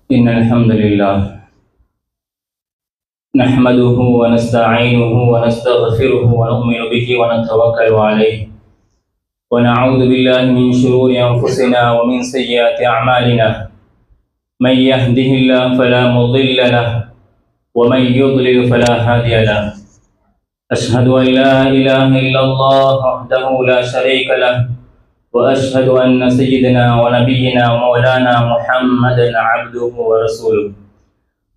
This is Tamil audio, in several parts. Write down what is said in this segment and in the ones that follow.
إن الحمد لله نحمده ونستعينه ونستغفره ونؤمن به ونتوكل عليه ونعوذ بالله من شرور أنفسنا ومن سيئات أعمالنا من يهده الله فلا مضل له ومن يضلل فلا هادي له أشهد أن لا إله إلا الله وحده لا شريك له وأشهد أن سيدنا ونبينا ومولانا محمدا عبده ورسوله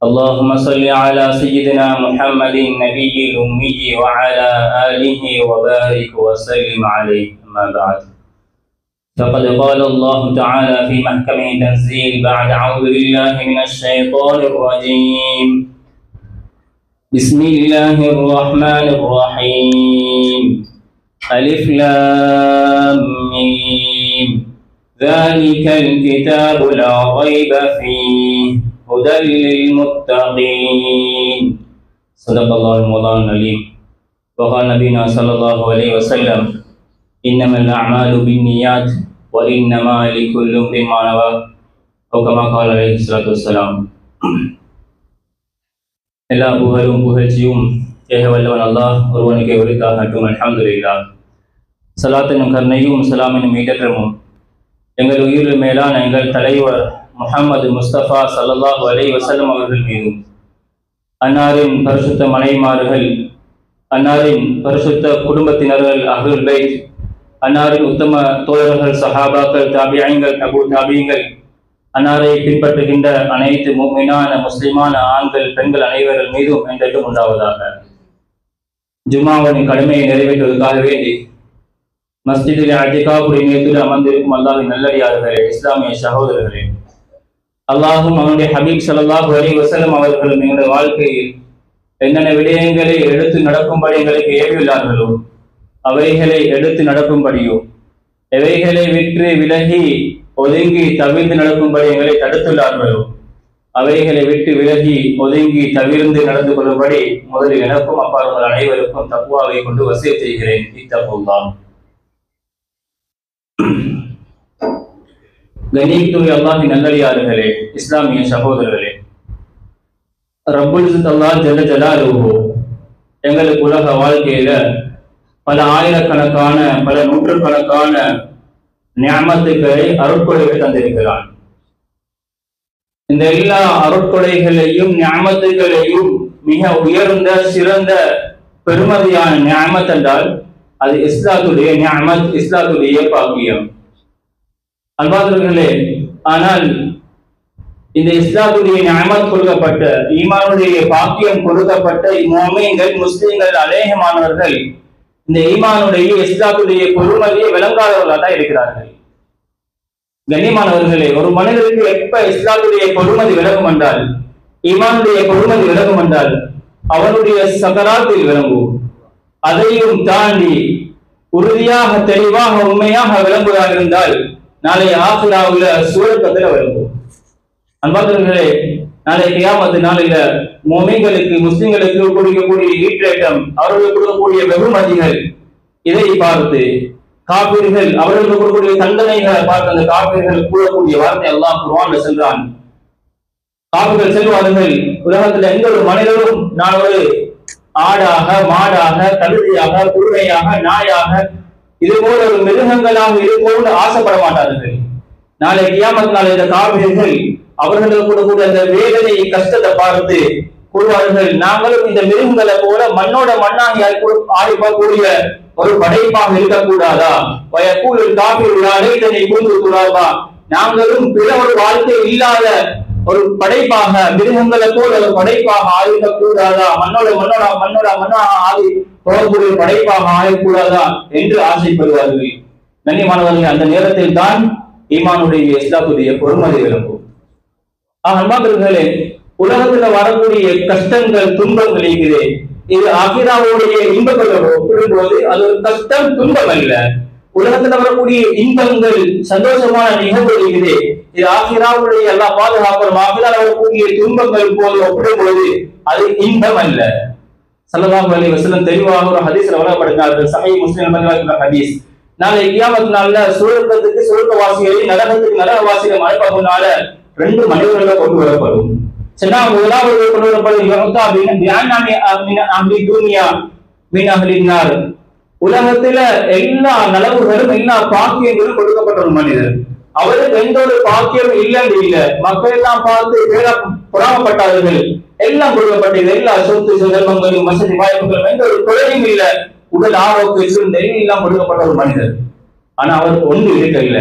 اللهم صل على سيدنا محمد النبي الأمي وعلى آله وبارك وسلم عليه أما بعد فقد قال الله تعالى في محكمه تنزيل بعد أعوذ بالله من الشيطان الرجيم بسم الله الرحمن الرحيم ألف لام ميم ذلك الكتاب لا ريب فيه هدى للمتقين صدق الله المولان العليم وقال نبينا صلى الله عليه وسلم إنما الأعمال بالنيات وإنما لكل امرئ ما نوى أو كما قال عليه الصلاة والسلام எல்லா புகழும் புகழ்ச்சியும் ஏகவல்லவன் அல்லாஹ் ஒருவனுக்கு உரித்தாகட்டும். அல்ஹம்துலில்லாஹ். சலாத் எனும் கருணையும் சலாம் எனும் ஈடற்றமும் எங்கள் உயிரில் மேலான எங்கள் தலைவர் முஹம்மது முஸ்தபா ஸல்லல்லாஹு அலைஹி வஸல்லம் அவர்கள் மீதும், அன்னாரின் பரிசுத்த மனைவிமார்கள், அன்னாரின் பரிசுத்த குடும்பத்தினர்கள், அஹ்லுல் பைத், அன்னாரின் உத்தம தோழர்கள், சஹாபாக்கள், தாபியீன்கள், தபூ தாபியீன்கள், அன்னாரை பின்பற்றுகின்ற அனைத்து முஃமினான முஸ்லிமான ஆண்கள் பெண்கள் அனைவர்கள் மீதும் என்றும் உண்டாவதாக. ஜும்மாவின் கடமையை நிறைவேற்றுவதற்காக வேண்டி மஸ்ஜிதில் அத்திகாஃபுடைய நியத்தில் அமர்ந்திருக்கும் அல்லாஹ்வின் நல்லடியார்களே, இஸ்லாமிய சகோதரர்களே, அல்லாஹும் அவனுடைய ஹபீப் ஸல்லல்லாஹு அலைஹி வஸல்லம் அவர்கள் எங்களுடைய வாழ்க்கையில் என்னென்ன விடயங்களை எடுத்து நடக்கும்படி எங்களுக்கு ஏவியுள்ளார்களோ அவைகளை எடுத்து நடக்கும்படியோ, எவைகளை விற்று விலகி ஒதுங்கி தவிர்த்து நடக்கும்படி எங்களை தடுத்துள்ளார்களோ அவைகளை விட்டு விலகி ஒதுங்கி தவிர்த்து நடந்து கொள்ளும்படி முதலில் எனக்கும் அப்பாற்பட்ட அனைவருக்கும் தக்வாவை கொண்டு வசியத் செய்கிறேன். இத்தகுல்லாஹ். கண்ணியத்துடைய அல்லாஹ்வின் நல்லடியார்களே, இஸ்லாமிய சகோதரர்களே, ரப்புல் இஸ்ஸத் அல்லாஹ் ஜல்ல ஜலாலுஹு எங்களுக்கு உலக வாழ்க்கையில பல ஆயிரக்கணக்கான பல நூற்றுக்கணக்கான நியமத்துக்களை அருட்கொடைகளை தந்திருக்கிறான். இந்த எல்லா அருட்கொடைகளையும் நியமத்துகளையும் மிக உயர்ந்த சிறந்த பெருமதியான நியமத் என்றால் அது இஸ்லாத்துடைய நியமத், இஸ்லாத்துடைய பாக்கியம். அன்பார்ந்தவர்களே, ஆனால் இந்த இஸ்லாத்துடைய நியமத் கொடுக்கப்பட்ட, ஈமானுடைய பாக்கியம் கொடுக்கப்பட்ட முஃமின்கள், முஸ்லிம்கள், அநேகமானவர்கள் இந்த ஈமானுடைய இஸ்லாத்துடைய பொறுமதியை விளங்காதவர்களாக தான் இருக்கிறார்கள். கண்ணியமானவர்களே, ஒரு மனிதருக்கு எப்ப இஸ்லாத்துடைய பொறுமதி விளங்கும் என்றால், ஈமானுடைய பொறுமதி விளங்கும் என்றால் அவனுடைய சகராத்தில் விளங்கும். அதையும் தாண்டி உறுதியாக தெளிவாக உண்மையாக விளங்குவதாக இருந்தால் நாளை ஆகிராவுல சுவர்க்கத்துல விளங்கும். அன்பார்ந்தவர்களே, நாளை கியாமத் நாளையில முஃமின்களுக்கு, முஸ்லிம்களுக்கு கொடுக்கக்கூடிய ஈற்றேற்றம், அவர்களுக்கு கொடுக்கக்கூடிய வெகுமதிகள், இதை பார்த்து காபிர்கள் அவர்களுக்கு கொடுக்கக்கூடிய தண்டனைகளை பார்த்து அந்த காபிர்கள் கூறக்கூடிய வார்த்தை அல்லாஹ் குர்ஆன்ல சொல்றான். காபிர்கள் செல்வார்கள், உலகத்துல எந்த ஒரு மனிதரும் நான் ஒரு ஆடாக, மாடாக, கழுதையாக, குருவையாக, நாயாக, இது போல ஒரு மிருகங்களாக இருக்கும்னு ஆசைப்பட மாட்டார்கள். நாளை கியாமத் நாளை இந்த காபிர்கள் அவர்களுக்கு கொடுக்கக்கூடிய அந்த வேதனை, கஷ்டத்தை பார்த்து கூறுவார்கள், நாங்களும் இந்த மிருகங்களை போல மண்ணோட மண்ணாகி ஆடிப்பக்கூடிய ஒரு படைப்பாக இருக்கக்கூடாதா? வயக்கூலில் காபிர்களாலே இதனை கூர்ந்து கூடாதா? நாங்களும் பிற ஒரு வாழ்க்கை இல்லாத ஒரு படைப்பாக, மிருகங்களை போல ஒரு படைப்பாக ஆகிடக்கூடாதா? மண்ணோட மண்ணோட மண்ணோட மண்ணாக ஆகி போகக்கூடிய படைப்பாக ஆகக்கூடாதா என்று ஆசைப்படுவார்கள். கண்ணியமானவர்கள், அந்த நேரத்தில் தான் ஈமானுடைய இஸ்லாத்துடைய பொறுமதி விளங்கும். அன்பார்ந்தவர்களே, உலகத்துல வரக்கூடிய கஷ்டங்கள், துன்பங்கள் இருக்குது. இது ஆகிராவுடைய இன்பங்களை ஒப்பிடும்போது அது ஒரு கஷ்டம், துன்பம் அல்ல. உலகத்துல வரக்கூடிய இன்பங்கள், சந்தோஷமான நிகழ்வுகள் இருக்குது. இது ஆகிராவுடைய எல்லா பாதுகாப்பும் ஆகிராவில் வரக்கூடிய துன்பங்கள் போது ஒப்பிடும்போது அது இன்பம் அல்ல. ஸல்லல்லாஹு அலைஹி வஸல்லம் தெளிவாக ஒரு ஹதீஸ்ல வழங்கப்படுகிறார்கள். சஹீஹ் முஸ்லிம் ஹதீஸ். நாளை கியாமத் நாள்ல சுவர்க்கத்துக்கு சுவர்க்கவாசிகளை, நரகத்துக்கு நரகவாசிகளை அனுப்ப முன்னால 2 மனிதர்கள் கொண்டு வரப்படும். சொன்னா முதலாவது கொண்டு வரப்படும் உலகத்துல எல்லா நலவுகளும் எல்லா பாக்கியங்களும் கொடுக்கப்பட்ட ஒரு மனிதர். அவருக்கு எந்த ஒரு பாக்கியம் இல்லைன்னு இல்லை. மக்கள் எல்லாம் பார்த்து புறாமப்பட்டார்கள். எல்லாம் கொடுக்கப்பட்டது. எல்லா சொத்து செல்வங்களும் வசதி வாய்ப்புகளும் எந்த ஒரு குறையும் இல்லை. உடல் ஆரோக்கியம் எல்லாம் கொடுக்கப்பட்ட ஒரு மனிதர். ஆனா அவருக்கு ஒன்று இருக்கல்ல.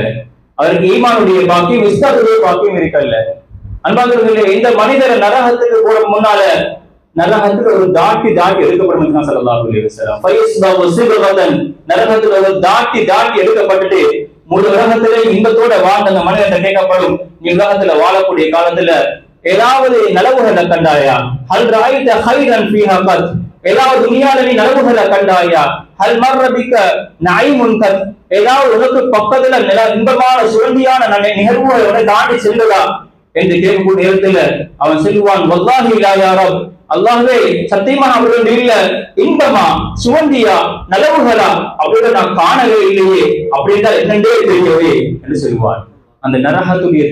அவருக்கு ஈமானுடைய பாக்கியம் இஸ்லாத்துடைய பாக்கியம் இருக்கல்ல. அன்பார்களே, இந்த மனிதரை நரகத்துக்கு போற முன்னால நரகத்துக்கு ஒரு தாட்டி எடுக்கப்படும். நரகத்துல ஒரு தாட்டி எடுக்கப்பட்டுட்டு முழு உலகத்திலே இன்பத்தோட வாழ்ந்த அந்த மனிதன் கேட்கப்படும், நீ உலகத்துல வாழக்கூடிய காலத்துல ஏதாவது நலவுகளை கண்டாயா? ஹல் ராயித ஹைரன் ஃபீஹா கத், ஏதாவது துனியால நீ நலவுகளை கண்டாயா? ஹல் மர்ரபிக நைமுன் கத், ஏதாவது உனக்கு பக்கத்துல இன்பமான சுரண்டியான நிகழ்வுகளை தாண்டி செல்லுதா என்று கேட்கக்கூடிய நேரத்துல அவன் சொல்லுவான், வல்லாஹி லா யா ரப், அல்லாஹ்வே சத்தியமா அவர்கள் இல்ல, இன்பமா சுவந்தியா நலவுகளா அவர்கள் நான் காணவே இல்லையே, அப்படின்னா என்னண்டே தெரியவே என்று சொல்லுவான். அந்த நரகத்துடைய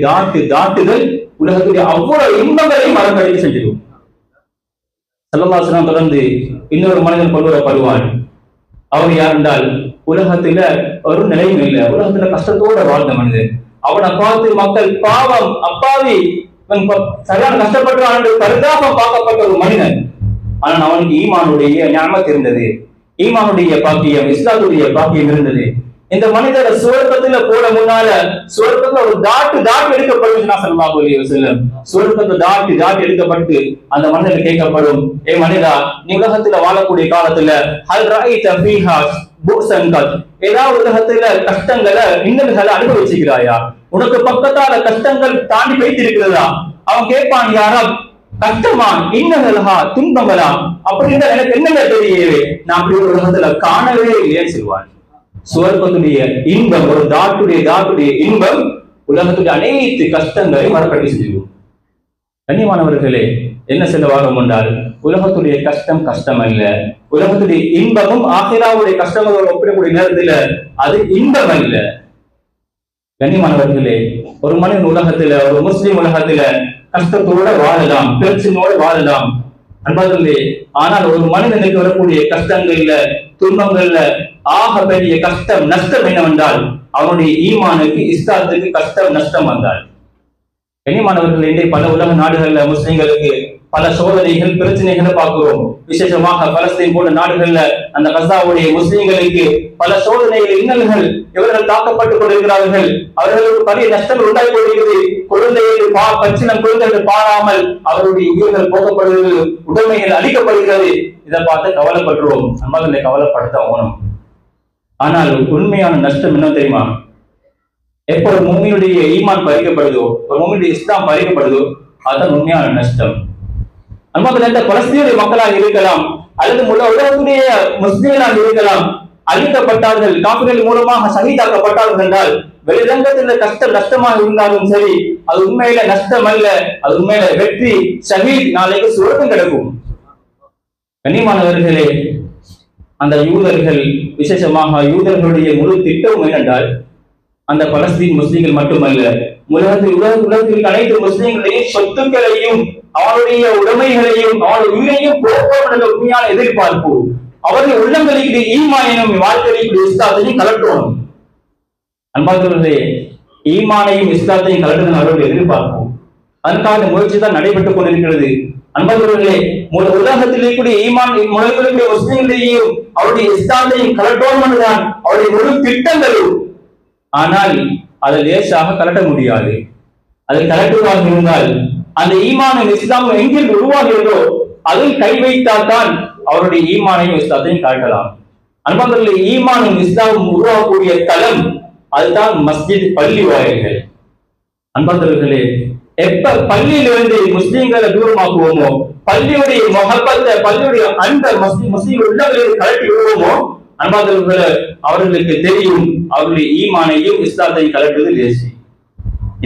தாட்டுதல் உலகத்துடைய அவ்வளவு இன்பங்களையும் மறக்கடிக்க செஞ்சிடும். ஸல்லல்லாஹு அலைஹி வஸல்லம் தொடர்ந்து இன்னொரு மனிதன் கொண்டு வரப்படுவான். அவர் யார் என்றால், உலகத்துல ஒரு நிலையும் இல்லை, உலகத்துல கஷ்டத்தோட வாழ்ந்த மனிதன். அவனை பார்த்து மக்கள் பாவம் அப்பாவி சரியான கஷ்டப்பட்டான் என்று பரிதாபம் பார்க்கப்பட்ட ஒரு மனிதன். ஆனால் அவனுக்கு ஈமானுடைய ஞாபகம் இருந்தது, ஈமானுடைய பாக்கியம் இஸ்லாத்துடைய பாக்கியம் இருந்தது. இந்த மனிதரை சுவர்க்கத்துல போட முன்னால சுவர்க்கத்துல ஒரு தாட்டு எடுக்கப்படும். ஸல்லல்லாஹு அலைஹி வஸல்லம் சுவர்க்கத்துல தாட்டி எடுக்கப்பட்டு அந்த மனிதன் கேட்கப்படும், ஏ மனிதா, நீ உலகத்துல வாழக்கூடிய காலத்துல ஹல் ராயித ஃபீஹா புக்ஸன் கத், ஏதாவது உலகத்துல கஷ்டங்களை இன்னல்களை அனுபவிச்சுக்கிறாயா? உனக்கு பக்கத்தால கஷ்டங்கள் தாண்டி வைத்திருக்கிறதா? அவன் கேட்பான், யாரா கஷ்டமா இன்னல்களா துன்பங்களா அப்படின்ற எனக்கு என்னங்க தெரியவே, நான் அப்படி ஒரு உலகத்துல காணவே இல்லையேன்னு சொல்லுவான். சுவர்க்கத்துடைய இன்பம், ஒரு தாட்டுடைய இன்பம் உலகத்துடைய அனைத்து கஷ்டங்களை மறக்கடி செஞ்சிடும். கண்ணியமானவர்களே, என்ன சொல்ல வாரம் என்றால், உலகத்துடைய கஷ்டம் அல்ல, உலகத்துடைய இன்பமும் ஆகிராவுடைய கஷ்டங்களோடு ஒப்பிடக்கூடிய நேரத்துல அது இன்பம் அல்ல. கண்ணியமானவர்களே, ஒரு மனிதன் உலகத்துல, ஒரு முஸ்லிம் உலகத்துல கஷ்டத்தோட வாழலாம், பிரச்சனையோடு வாழலாம் அன்பார்களே. ஆனால் ஒரு மனிதனுக்கு வரக்கூடிய கஷ்டங்கள்ல துன்பங்கள்ல ஆக பெரிய கஷ்டம் நஷ்டம் என்னவென்றால், அவனுடைய ஈமானுக்கு இஸ்லாத்துக்கு கஷ்டம் நஷ்டம் வந்தால். கண்ணியமானவர்கள், இன்றைய பல உலக நாடுகள்ல முஸ்லிம்களுக்கு பல சோதனைகள் பிரச்சனைகளை பார்க்கிறோம். விசேஷமாக பலஸ்தீன் போன்ற நாடுகள்ல அந்த கசாவுடைய முஸ்லிம்களுக்கு பல சோதனைகள் இன்னல்கள், இவர்கள் தாக்கப்பட்டுக் கொண்டிருக்கிறார்கள். அவர்களுக்கு பெரிய நஷ்டங்கள் உண்டாகி கொண்டிருக்கிறது. குழந்தைகள் பாராமல் அவருடைய உயிர்கள் போகப்படுகிறது, உடைமைகள் அளிக்கப்படுகிறது. இதை பார்த்து கவலைப்படுறோம். நம்மளை கவலைப்படுத்த ஆகணும். ஆனால் உண்மையான நஷ்டம் என்ன தெரியுமா? எப்போ ஒரு முஃமினுடைய ஈமான் பறிக்கப்படுதோ, ஒரு முஃமினுடைய இஸ்லாம் பறிக்கப்படுதோ, அதுதான் உண்மையான நஷ்டம். அன்பார்ந்த இந்த பலஸ்தீனிய மக்களாக இருக்கலாம் அல்லது முழு உலகத்துடைய முஸ்லிம்களாக இருக்கலாம், அழிக்கப்பட்டார்கள், காபிர்கள் மூலமாக ஷஹீதாக்கப்பட்டார்கள் என்றால் வெளிரங்கத்தில் கஷ்டம் நஷ்டமாக இருந்தாலும் சரி, அது உண்மையில நஷ்டம் அல்ல, அது உண்மையில வெற்றி, ஷஹீத், நாளைக்கு சுவர்க்கம் கிடைக்கும். கண்ணியமானவர்களே, அந்த யூதர்கள், விசேஷமாக யூதர்களுடைய முழு திட்டமும் என்னென்றால், அந்த பலஸ்தீன் முஸ்லிம்கள் மட்டுமல்ல, உலகத்தில் அனைத்து முஸ்லிம்களையும் சொத்துக்களையும் அவருடைய உடைமைகளையும் அவருடைய உயிரையும் போக்குவரத்து உண்மையான எதிர்பார்ப்பு. அவருடைய உள்ளங்களுக்கு ஈமானையும் வாழ்க்கையும் இஸ்லாத்தையும் கலட்டணும். அன்பார்களே, ஈமானையும் இஸ்லாத்தையும் கலட்டுவது அவருடைய எதிர்பார்ப்பு. அதற்கான முயற்சி தான் நடைபெற்றுக் கொண்டிருக்கிறது. அன்பார்களே, உலகத்திலே கூடிய ஈமான் முழுவதும் முஸ்லிம்களையும் அவருடைய இஸ்லாத்தையும் கலட்டணும் என்றுதான் அவருடைய முழு திட்டங்களும். ஆனால் அதை லேசாக கலட்ட முடியாது. அதை கலட்டுவதாக இருந்தால் அந்த ஈமானும் இஸ்லாமும் எங்கில் உருவாகிறதோ அதில் கை வைத்தால் தான் அவருடைய ஈமானையும் இஸ்லாத்தையும் கலட்டலாம். அன்பார்களே, ஈமானும் இஸ்லாமும் உருவாகக்கூடிய தளம் அதுதான் மஸ்ஜித், பள்ளி வாயில்கள். அன்பார்களே, எப்ப பள்ளியிலிருந்து முஸ்லிம்களை தூரமாக்குவோமோ, பள்ளியுடைய முகப்பத்தை, பள்ளியுடைய அன்பை முஸ்லிம்கள் உள்ளவர்களை கலட்டி விடுவோமோ, அன்பார்களே, அவர்களுக்கு தெரியும் அவருடைய ஈமானையும் இஸ்லாத்தையும் கலட்டுவது லேசி.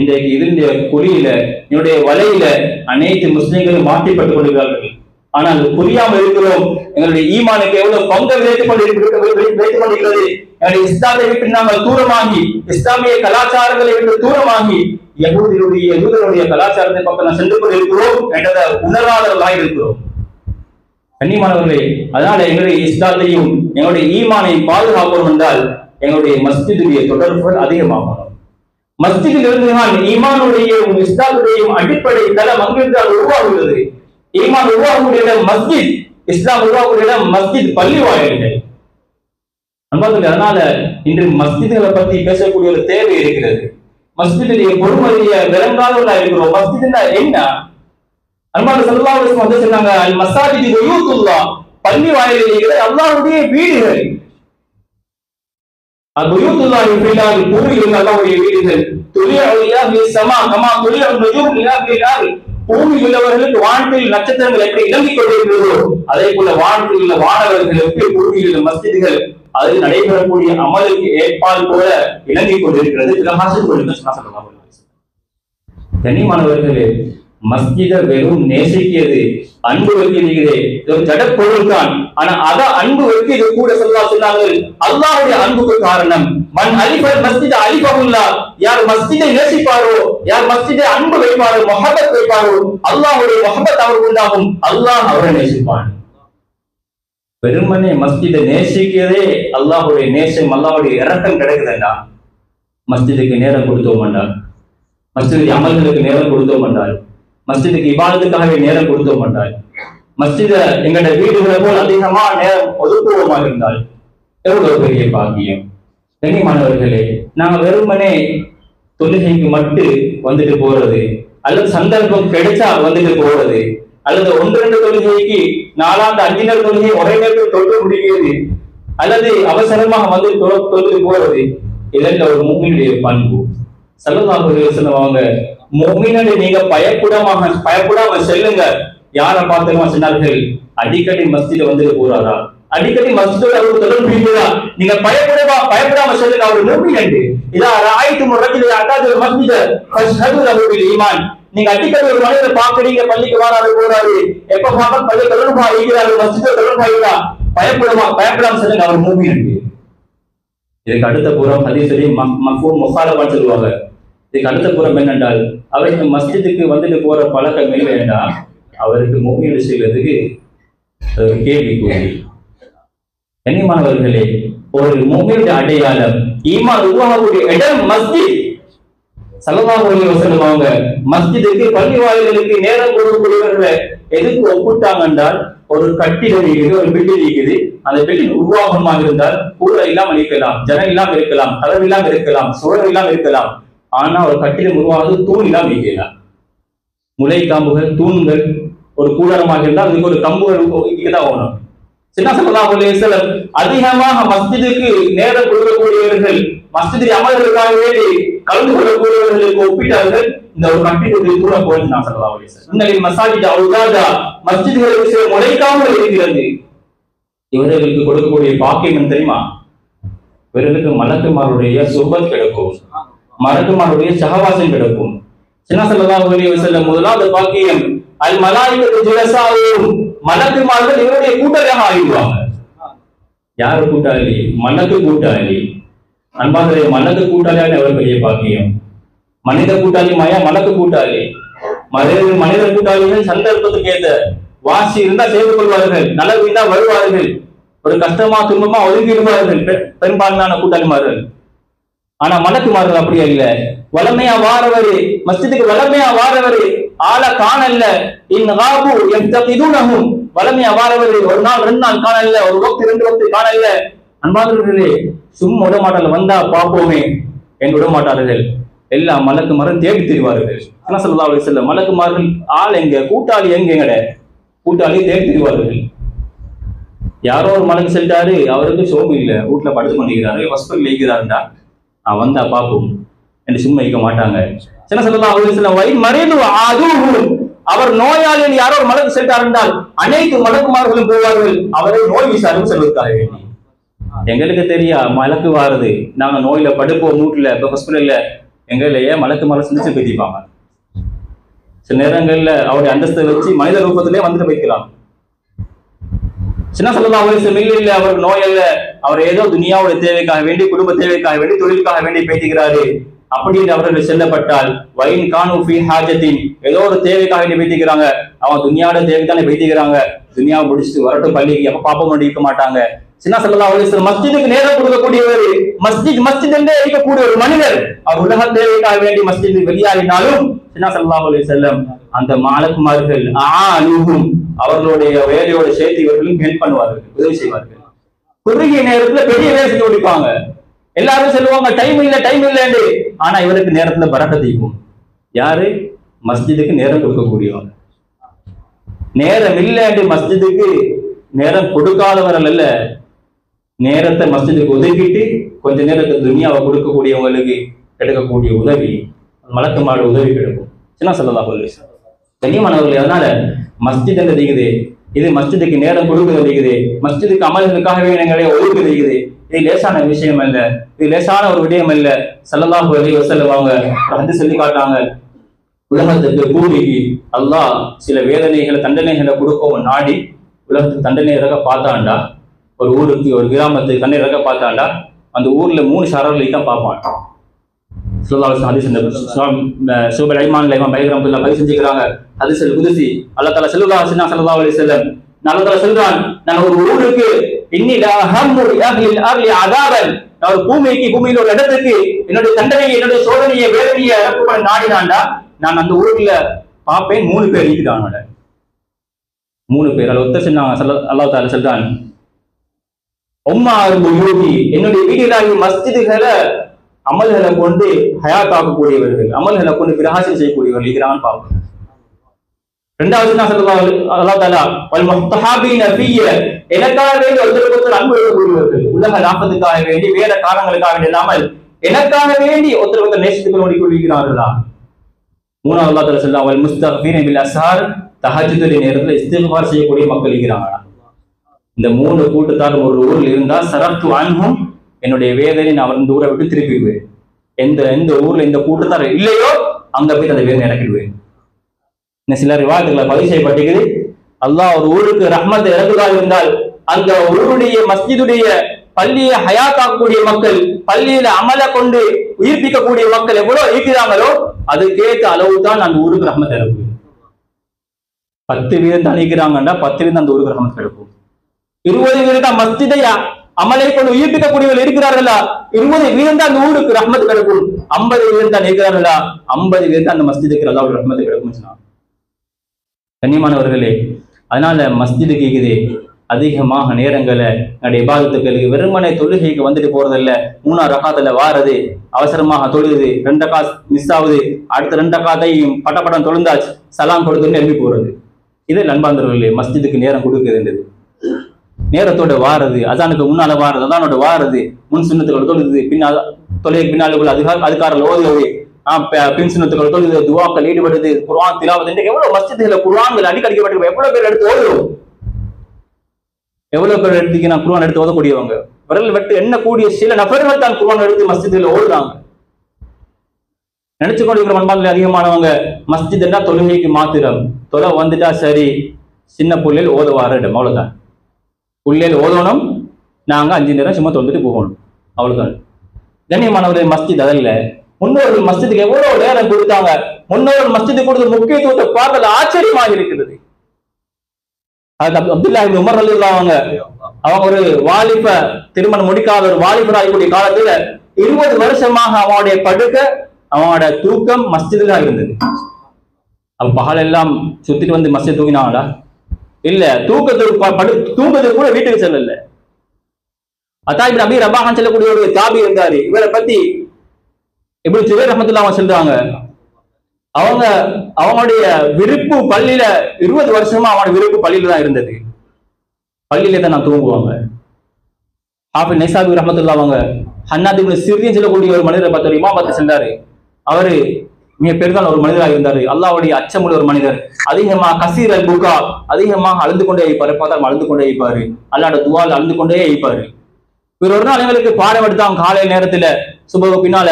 இன்றைக்கு இதனுடைய குறியில, என்னுடைய வலையில அனைத்து முஸ்லிம்களும் மாற்றிப்பட்டுக் கொள்கிறார்கள். ஆனால் புரியாமல் இருக்கிறோம். எங்களுடைய ஈமானுக்கு எவ்வளவு பங்கு வைத்துக் கொண்டிருக்கிறது. எங்களுடைய இஸ்லாத்தை விட்டு நாங்கள் தூரமாகி, இஸ்லாமிய கலாச்சாரங்களை விட்டு தூரமாகி யூதருடைய கலாச்சாரத்தை பக்கம் சென்று கொண்டிருக்கிறோம் என்றதை உணராதவர்களாக இருக்கிறோம். கண்ணியமானவர்களே, அதனால எங்களுடைய இஸ்லாத்தையும் எங்களுடைய ஈமானையும் பாதுகாப்போம் என்றால் எங்களுடைய மஸ்ஜிதுடைய தொடர்புகள் அதிகமாகணும். மஸ்ஜிதில் இருந்துதான் ஈமானுடைய இஸ்லாமுடைய அடிப்படை தளம் அங்கிருந்தால் உருவாகுகிறது. ஈமான் உருவாகக்கூடிய இடம் மஸ்ஜித், இஸ்லாம் உருவாகக்கூடிய இடம் மஸ்ஜித், பள்ளி வாயில்கள். அன்பார்களே, அதனால இன்று மஸ்ஜிதுகளை பற்றி பேசக்கூடிய ஒரு தேவை இருக்கிறது. மஸ்ஜிதுடைய பொறுமதியை விளங்காதவர்களா இருக்கிறோம். மஸ்ஜிதுன்னா என்ன? அன்பான ஸல்லல்லாஹு அலைஹி வஸல்லம் சொன்னாங்க, அல் மஸாஜிது புயூத்துல்லாஹ், பள்ளி வாயில்கள் அல்லாஹ்வுடைய வீடுகள். புயூத்துல்லாஹி ஃபில் அர்தி, பூமியில் அல்லாஹ்வுடைய வீடுகள். துலியு இலாஹி ஸமா கமா துலியு நுஜூம் இலாஹி அல், பூமியில் உள்ளவர்களுக்கு வானத்தில் நட்சத்திரங்கள் எப்படி இலங்கிக் கொண்டிருக்கிறதோ அதே போல வானத்தில் உள்ள வானவர்கள் எப்படி பூமியில் உள்ள மஸ்ஜிதுகள் அதில் நடைபெறக்கூடிய அமலுக்கு ஏற்பால் போல இலங்கிக் கொண்டிருக்கிறது. கண்ணியமானவர்களே, மஸ்ஜித வெறும் நேசிக்கிறது, அன்பு வைக்கிறீர்களே, ஜடப்பொருள் தான். ஆனா அத அன்பு வைக்கிறது கூட சொன்னார்கள் அல்லாஹ்வுடைய அன்புக்கு காரணம். மன் அலிஃபல் மஸ்ஜித அலிஃபஹுல்லாஹ், யார் மஸ்ஜிதை நேசிப்பாரோ, யார் மஸ்ஜிதை அன்பு வைப்பாரோ, முஹப்பத் வைப்பாரோ, அல்லாஹ்வுடைய முஹப்பத் அவருக்கு உண்டாகும், அல்லாஹ் அவரை நேசிப்பான். வெறுமனே மஸ்ஜிதை நேசிக்கிறதே அல்லாஹ்வுடைய நேசம், அல்லாஹ்வுடைய இரக்கம் கிடைக்குதுன்னா மஸ்ஜிதுக்கு நேரம் கொடுத்தோம் என்றால், மஸ்ஜிதுடைய அமல்களுக்கு நேரம் கொடுத்தோம் என்றால், மஸ்ஜிதுக்கு இபாதத்துக்காகவே நேரம் கொடுத்தோம் என்றால், மஸ்ஜித எங்களுடைய வீடுகளை போல் அதிகமா நேரம் ஒதுக்குவோமாக இருந்தால் எவ்வளவு பெரிய பாக்கியம். கண்ணியமானவர்களே, நாங்க வெறுமனே தொழுகைக்கு மட்டும் வந்துட்டு போறது, அல்லது சந்தர்ப்பம் கிடைச்சா வந்துட்டு போறது, அல்லது 1-2 தொழுகைக்கு 4ஆம் 5 தொழுகை ஒரே நேரத்தில் தொழுது முடிக்கிறது, அல்லது அவசரமாக வந்து தொழுது போறது, இதெல்லாம் ஒரு முஃமினுடைய பண்பு. ஸல்லல்லாஹு அலைஹி வஸல்லம் அவங்க, முஃமினே நீங்க பயப்படாம செல்லுங்க. யாரை பார்த்துமா சொன்னார்கள், அடிக்கடி மஸ்ஜித வந்துட்டு போறாரா, அடிக்கடி மஸ்ஜிதோட அவருக்கு தொடர்பு இருக்கிறதா, நீங்க பயப்படாம சொல்லுங்க, அவர் முஃமின். இதா ரஅய்தும் ரஜுல யஅதது மஸ்ஜித ஃபஷ்ஹது லஹு பில் ஈமான். நீங்க அடிக்கடி ஒரு மனிதரை பாக்குறீங்க, பள்ளிக்கு வராரு போறாரு, எப்ப பார்த்தாலும் பள்ளி தொடர்பா இருக்கிறாரு, மஸ்ஜிதோட தொடர்பா இருக்கிறா, பயப்படாம சொல்லுங்க, அவர் முஃமின். இதுக்கு அடுத்த புறம் ஹதீஸிலே மஃபூம் முகாலபான்னு சொல்லுவாங்க. இதுக்கு அடுத்த புறம் என்னென்றால், அவருக்கு மஸ்ஜிதுக்கு வந்துட்டு போற பழக்கம் இல்லை என்றால் அவருக்கு முஃமின் செய்வதற்கு கேள்விக்குறி. கண்ணியமானவர்களே, ஒரு முஃமினுடைய அடையாளம் ஈமான் உருவாகக்கூடிய இடம் மஸ்ஜித். ஸல்லல்லாஹு அலைஹி வஸல்லம் அவங்க மஸ்ஜிதுக்கு, பள்ளி வாயில்களுக்கு நேரம் கொடுக்கக்கூடியவர்களை எதுக்கு ஒப்பிட்டாங்க என்றால், ஒரு கட்டிடம் இருக்குது, ஒரு பில்டிங் இருக்குது, அந்த பில்டிங் உருவாகமாக இருந்தால் கூரை இல்லாமல் இருக்கலாம், ஜன்னல் இல்லாமல் இருக்கலாம், கதவு இல்லாமல் இருக்கலாம், சுவர் இல்லாமல் இருக்கலாம். ஆனா ஒரு கட்டிடம் உருவாகுது தூண் இல்லாமல் இருக்கலாம். முளை காம்புகள், தூண்கள் ஒரு கூடாரமாக இருந்தால் அதுக்கு ஒரு கம்புகள் தான் ஆகணும். ஸல்லல்லாஹு அலைஹி வஸல்லம் அதிகமாக மஸ்ஜிதுக்கு நேரம் கொடுக்கக்கூடியவர்கள், மஸ்ஜிதில் அமல்களுக்காக வேண்டி கலந்து கொள்ளக்கூடியவர்களுக்கு ஒப்பிட்டார்கள் இந்த ஒரு கட்டிடத்தை கூட போயிட்டு ஸல்லல்லாஹு அலைஹி வஸல்லம். இன்னலில் மஸாஜித அவுதாதா, மஸ்ஜிதுகளுக்கு சில முளைக்காமல் இருக்கிறது. இவர்களுக்கு கொடுக்கக்கூடிய பாக்கியம் என்ன தெரியுமா? இவர்களுக்கு மலக்குமாருடைய சுஹபத் கிடைக்கும், மலக்குமாருடைய சஹவாசம் கிடைக்கும். ஸல்லல்லாஹு அலைஹி வஸல்லம் முதலாவது பாக்கியம், அல் மலாயிகத்து ஜுலசாவும், மலக்குமார்கள் இவருடைய கூட்டாளியாக ஆகிடுவாங்க. யாரு கூட்டாளி? மலக்கு கூட்டாளி. அன்பார்களே, மலக்கு கூட்டாளியான எவ்வளவு பெரிய பாக்கியம். மனித கூட்டாளி மாயா, மலக்கு கூட்டாளி. மனித கூட்டாளிகள் சந்தர்ப்பத்துக்கு ஏற்ற வாசி இருந்தா செய்து கொள்வார்கள், நலவு இருந்தா வருவார்கள், ஒரு கஷ்டமா துன்பமா ஒதுங்கி இருப்பார்கள் பெரும்பாலான கூட்டாளிமார்கள். ஆனா மலக்குமார்கள் அப்படியே இல்ல, வளமையா வாரவரு, மஸ்ஜிதுக்கு வளமையா வாரவரு, ஆள காணல்ல, இன்காபு யஃப்தகிதுனஹும், வளமையா வாரவரு, ஒரு நாள் 2 நாள் காணல்ல, ஒரு வக்து 2 வக்து காணல்ல. அன்பார்களே, சும்மா விட மாட்டார்கள், வந்தா பாப்போமே என்று விட மாட்டார்கள். எல்லாம் மலக்குமாரும் தேடி திரிவார்கள். ஸல்லல்லாஹு அலைஹி வஸல்லம் மலக்குமார்கள் ஆள் எங்க, கூட்டாளி எங்கட, கூட்டாளி தேடி திரிவார்கள். யாரோ ஒரு மலக்கு செல்றாரு, அவருக்கு சோமு இல்ல, வீட்டுல படுத்து கொண்டிருக்கிறாரு, ஹாஸ்பிட்டல் இருக்கிறாருண்டா வந்தா பாப்போம் என்று சும்மா இருக்க மாட்டாங்க. ஸல்லல்லாஹு அலைஹி வஸல்லம் வை மரீது ஆதுஹு, அவர் நோயாளியில் யாரோ ஒரு மலக்கு செல்றார் என்றால் அனைத்து மலக்குமார்களும் போவார்கள் அவரை நோய் விசாரிப்பு செல்வதற்காக வேண்டி. எங்களுக்கு தெரியா மலக்கு வாருது, நாங்க நோயில படுப்போம், வீட்டுல ஹாஸ்பிட்டல்ல, எங்களையே மலக்குமாரை சிந்திச்சு பேசிப்பாங்க. சில நேரங்கள்ல அவருடைய அந்தஸ்தை வச்சு மனித ரூபத்திலே வந்துட்டு வைக்கலாம். சின்ன ஸல்லல்லாஹு அலைஹி வஸல்லம் இல்ல அவருக்கு நோய் அல்ல, அவர் ஏதோ துனியாவோட தேவைக்காக வேண்டி, குடும்ப தேவைக்காக வேண்டி, தொழிலுக்காக வேண்டி பேசிக்கிறாரு அப்படின்னு அவர்கள் செல்லப்பட்டால், வைன் கானு ஃபீ ஹாஜத்தின், ஏதோ ஒரு தேவைக்காக வேண்டி பேசிக்கிறாங்க, அவன் துனியாவோட தேவைக்கான பேசிக்கிறாங்க, துனியாவை முடிச்சுட்டு வரட்டும் பள்ளிக்கு, எப்ப பாப்ப மட்டும் இருக்க மாட்டாங்க. சின்ன ஸல்லல்லாஹு அலைஹி வஸல்லம் மஸ்ஜிதுக்கு நேரம் கொடுக்கக்கூடியவர், மஸ்ஜித் என்றே இருக்கக்கூடிய ஒரு மனிதர். அவர் உலக தேவைக்காக வேண்டி மஸ்ஜிது வெளியாகினாலும் சின்ன ஸல்லல்லாஹு அலைஹி வஸல்லம் அந்த மலக்குமார்கள் அவர்களுடைய வேலையோட சேர்த்து இவர்களும் ஹெல்ப் பண்ணுவார்கள், உதவி செய்வார்கள். குறுகிய நேரத்துல பெரிய வேலை செஞ்சு முடிப்பாங்க. எல்லாரும் சொல்லுவாங்க டைம் இல்ல என்று, ஆனா இவருக்கு நேரத்துல பரக்கத் இருக்கும். யாரு? மஸ்ஜிதுக்கு நேரம் கொடுக்கக்கூடியவங்க. நேரம் இல்லை என்று மஸ்ஜிதுக்கு நேரம் கொடுக்காதவர்கள் அல்ல, நேரத்தை மஸ்ஜிதுக்கு ஒதுக்கிட்டு கொஞ்ச நேரத்துக்கு துனியாவை கொடுக்கக்கூடியவங்களுக்கு கிடைக்கக்கூடிய உதவி, மலக்குமாரோட உதவி கிடைக்கும். சின்ன ஸல்லல்லாஹு அலைஹி வஸல்லம் கண்ணியமானவர்களே, அதனால மஸ்ஜித் என்று இருக்குது, இது மஸ்ஜிதுக்கு நேரம் கொடுக்குறது இருக்குது, மஸ்ஜிதுக்கு அமல்களுக்காக வேணுங்களே ஒதுக்குறது இருக்குது. இது லேசான விஷயம் அல்ல, இது லேசான ஒரு விடயம் அல்ல. ஸல்லல்லாஹு அலைஹி வஸல்லம் அவங்க ஹதீஸ் சொல்லி காட்டாங்க, உலகத்துக்கு பூமிக்கு அல்லாஹ் சில வேதனைகளை தண்டனைகளை கொடுக்கவும் நாடி உலகத்துக்கு தண்டனை இறக்க பார்த்தாண்டா, ஒரு ஊருக்கு ஒரு கிராமத்துக்கு தண்டனை இறக்க பார்த்தாண்டா, அந்த ஊர்ல 3 ஷரர்களை தான் பார்ப்பான். சூபல் ஐமான்ல இமாம் பைஹகி ரஹ்மத்துல்லாஹி பதிவு செஞ்சுக்கிறாங்க. ஹதீஸுல் குதுஸி அல்லாஹ் தஆலா ஸல்லல்லாஹு அலைஹி வஸல்லம் அல்லாஹ் தஆலா சொல்றான், நான் ஒரு ஊருக்கு இன்னி லா ஹம்மு அஹ்லில் அர்லி அஸாபன், நான் ஒரு பூமியில ஒரு இடத்துக்கு என்னுடைய தண்டனையை, என்னுடைய சோதனையை, வேதனையை இறக்கப்பட நாடினாண்டா, நான் அந்த ஊர்ல பார்ப்பேன் 3 பேர் இருக்கிறாங்க. 3 பேர் அல்ல ஒருத்தர் சொன்னாங்க. அல்லாஹ் தஆலா சொல்றான், உம்மார் புயூதி, என்னுடைய வீடுகளாகி மஸ்ஜிதுகளை அமல்களை கொண்டு ஹயாத் ஆக்கக்கூடியவர்கள், அமல்களை கொண்டு பிரகாசம் செய்யக்கூடியவர்கள் இருக்கிறான்னு பார்ப்போம். 2வது அல்லாஹ் தஆலா வல் முஹ்தஹாபீன ஃபிய, எனக்காக வேண்டி ஒருத்தருக்கு அன்பு வைக்கக்கூடியவர்கள், உலக லாபத்துக்காக வேண்டி வேற காரணங்களுக்காக வேண்டி இல்லாமல் எனக்காக வேண்டி ஒருத்தருக்கு நேசத்துக்கு கொண்டிருக்கிறார்களா. 3வது அல்லாஹ் தஆலா சொல்றான் வல் முஸ்தக்ஃபீன பில் அஸ்ஹார், தஹஜ்ஜுடைய நேரத்துல இஸ்திக்ஃபார் செய்யக்கூடிய மக்கள் இருக்கிறாங்களா. இந்த 3 கூட்டத்தார் ஒரு ஊரில் இருந்தா சரத்து அன்ஹும், என்னுடைய வேதனை நான் அவர் இந்த ஊரை விட்டு திருப்பிடுவேன். எந்த ஊர்ல இந்த கூட்டத்தார் இல்லையோ அங்க போய் அந்த வேதனை இறக்கிடுவேன். சில ரிவாயத்துகளை பதிவு செய்யப்பட்டிருக்குது, அல்லாஹ் ஒரு ஊருக்கு ரஹ்மத் இறக்குதாக இருந்தால் அந்த ஊருடைய மஸ்ஜிதுடைய பள்ளியை ஹயாத்தாக்கக்கூடிய மக்கள், பள்ளியில அமலை கொண்டு உயிர்ப்பிக்கக்கூடிய மக்கள் எவ்வளவு இருக்கிறாங்களோ அதுக்கேற்ற அளவு தான் அந்த ஊருக்கு ரஹ்மத் இறக்குவேன். 10% தான் இருக்கிறாங்கன்னா 10% அந்த ஊருக்கு ரஹ்மத் கிடைக்கும். 20% மஸ்ஜிதை அமலை கொண்டு உயிர்ப்பிக்கக்கூடியவர்கள் இருக்கிறார்களா, 20% தான் அந்த ஊருக்கு ரஹ்மத் கிடைக்கும். 50% தான் இருக்கிறார்களா, 50% தான் அந்த மஸ்ஜிதுக்கு அல்லாஹ்வுடைய ரஹ்மத் கிடைக்கும் சொன்னாங்க. கண்ணியமானவர்களே, அதனால மஸ்ஜிது கேக்குது அதிகமாக நேரங்களை என்னுடைய இபாதத்துக்களுக்கு வெறுமனை தொழுகைக்கு வந்துட்டு போறதில்ல, 3 ரகாத்துல வாரது, அவசரமாக தொழுது, 2 ரகாத் மிஸ் ஆகுது, அடுத்த 2 ரகாத்தையும் பட்டப்படம் தொழுந்தாச்சு, சலாம் கொடுத்துன்னு எழுப்பி போறது. இது நண்பாந்தர்களே மஸ்ஜிதுக்கு நேரம் கொடுக்குதுன்றது. நேரத்தோட வாரது, அசானுக்கு முன்னால வாரது, அதானோட வாரது, முன் சுண்ணத்துக்கள் தொழுது, தொழுகைக்கு பின்னாலுக்குள்ள அதுக்காரர்கள் ஓதுவது, பின் சுண்ணத்துக்கள் தொழுது, துவாக்கள் ஈடுபடுது, குர்ஆன் திலாவத், எவ்வளவு மஸ்ஜிதுல குர்ஆன்கள் அடிக்கடிக்கப்பட்டு எவ்வளவு பேர் எடுத்து ஓதுவோம், எவ்வளவு பேர் எடுத்து நான் குர்ஆன் எடுத்து ஓதக்கூடியவங்க விரல் வெட்டு என்ன கூடிய சில நபர்கள் தான் குர்ஆன் எடுத்து மஸ்ஜிதுல ஓடுறாங்க. நினைச்சு கொண்டிருக்கிற மண்பான்ல அதிகமானவங்க மஸ்ஜித் என்ன தொழுகைக்கு மாத்திரம், தொலை வந்துட்டா சரி, சின்ன புள்ளையில் ஓத வார இடம், அவ்வளவுதான். புள்ளையில் ஓதணும், நாங்க 5 நேரம் சும்மா தொழுதுட்டு போகணும், அவ்வளவுதான். கண்ணியமானவர்கள் மஸ்ஜித் அதல்ல. முன்னோர்கள் மஸ்ஜிதுக்கு எவ்வளவு நேரம் கொடுத்தாங்க, முன்னோர்கள் மஸ்ஜிதுக்கு கொடுத்த முக்கியத்துவத்தை பார்த்தது ஆச்சரியமாக இருக்கிறது. அப்துல்லா இப்னு உமர் ரலியல்லாஹு அவங்க ஒரு வாலிப, திருமணம் முடிக்காத ஒரு வாலிபர் ஆகக்கூடிய காலத்துல 20 வருஷமாக அவனுடைய படுக்கை, அவனோட தூக்கம் மஸ்ஜிதுல இருந்தது. அவன் பகல் எல்லாம் சுத்திட்டு வந்து மஸ்ஜித் தூங்கினாங்களா? இல்ல, தூக்கத்துக்கு கூட வீட்டுக்கு செல்லல. அத்தா இப்னு அபீ ரபாஹ் சொல்லக்கூடிய ஒரு தாபி இருந்தாரு. இவரை பத்தி இப்னு ஜுபைர் ரஹ்மத்துல்லாஹி சொல்றாங்க, அவங்களுடைய விருப்பு பள்ளியில 20 வருஷமா அவனோட விருப்பு பள்ளியில தான் இருந்தது. பள்ளியில தான் நான் தூங்குவாங்க. ஹாஃபிஸ் நைசாபி ரஹ்மத்துல்லாஹி அவங்க ஹன்னாத் இப்னு சிர்ரின் சொல்லக்கூடிய ஒரு மனிதரை பார்த்து இமாமத்தை சென்றாரு. அவரு மிக பெரிதான ஒரு மனிதராக இருந்தாரு, அல்லாஹ்வுடைய அச்சமுள்ள ஒரு மனிதர். அதிகமா கசீர் அல் புகா, அதிகமாக அழுந்து கொண்டே இருப்பாரு, பார்த்தா அழுந்து கொண்டே இருப்பாரு, அல்லாஹ்வுடைய துஆல் அழுந்து கொண்டே இருப்பாரு. இவர் ஒரு நாள் எங்களுக்கு பாடம் எடுத்தாங்க. காலை நேரத்துல சுபஹுக்கு பின்னால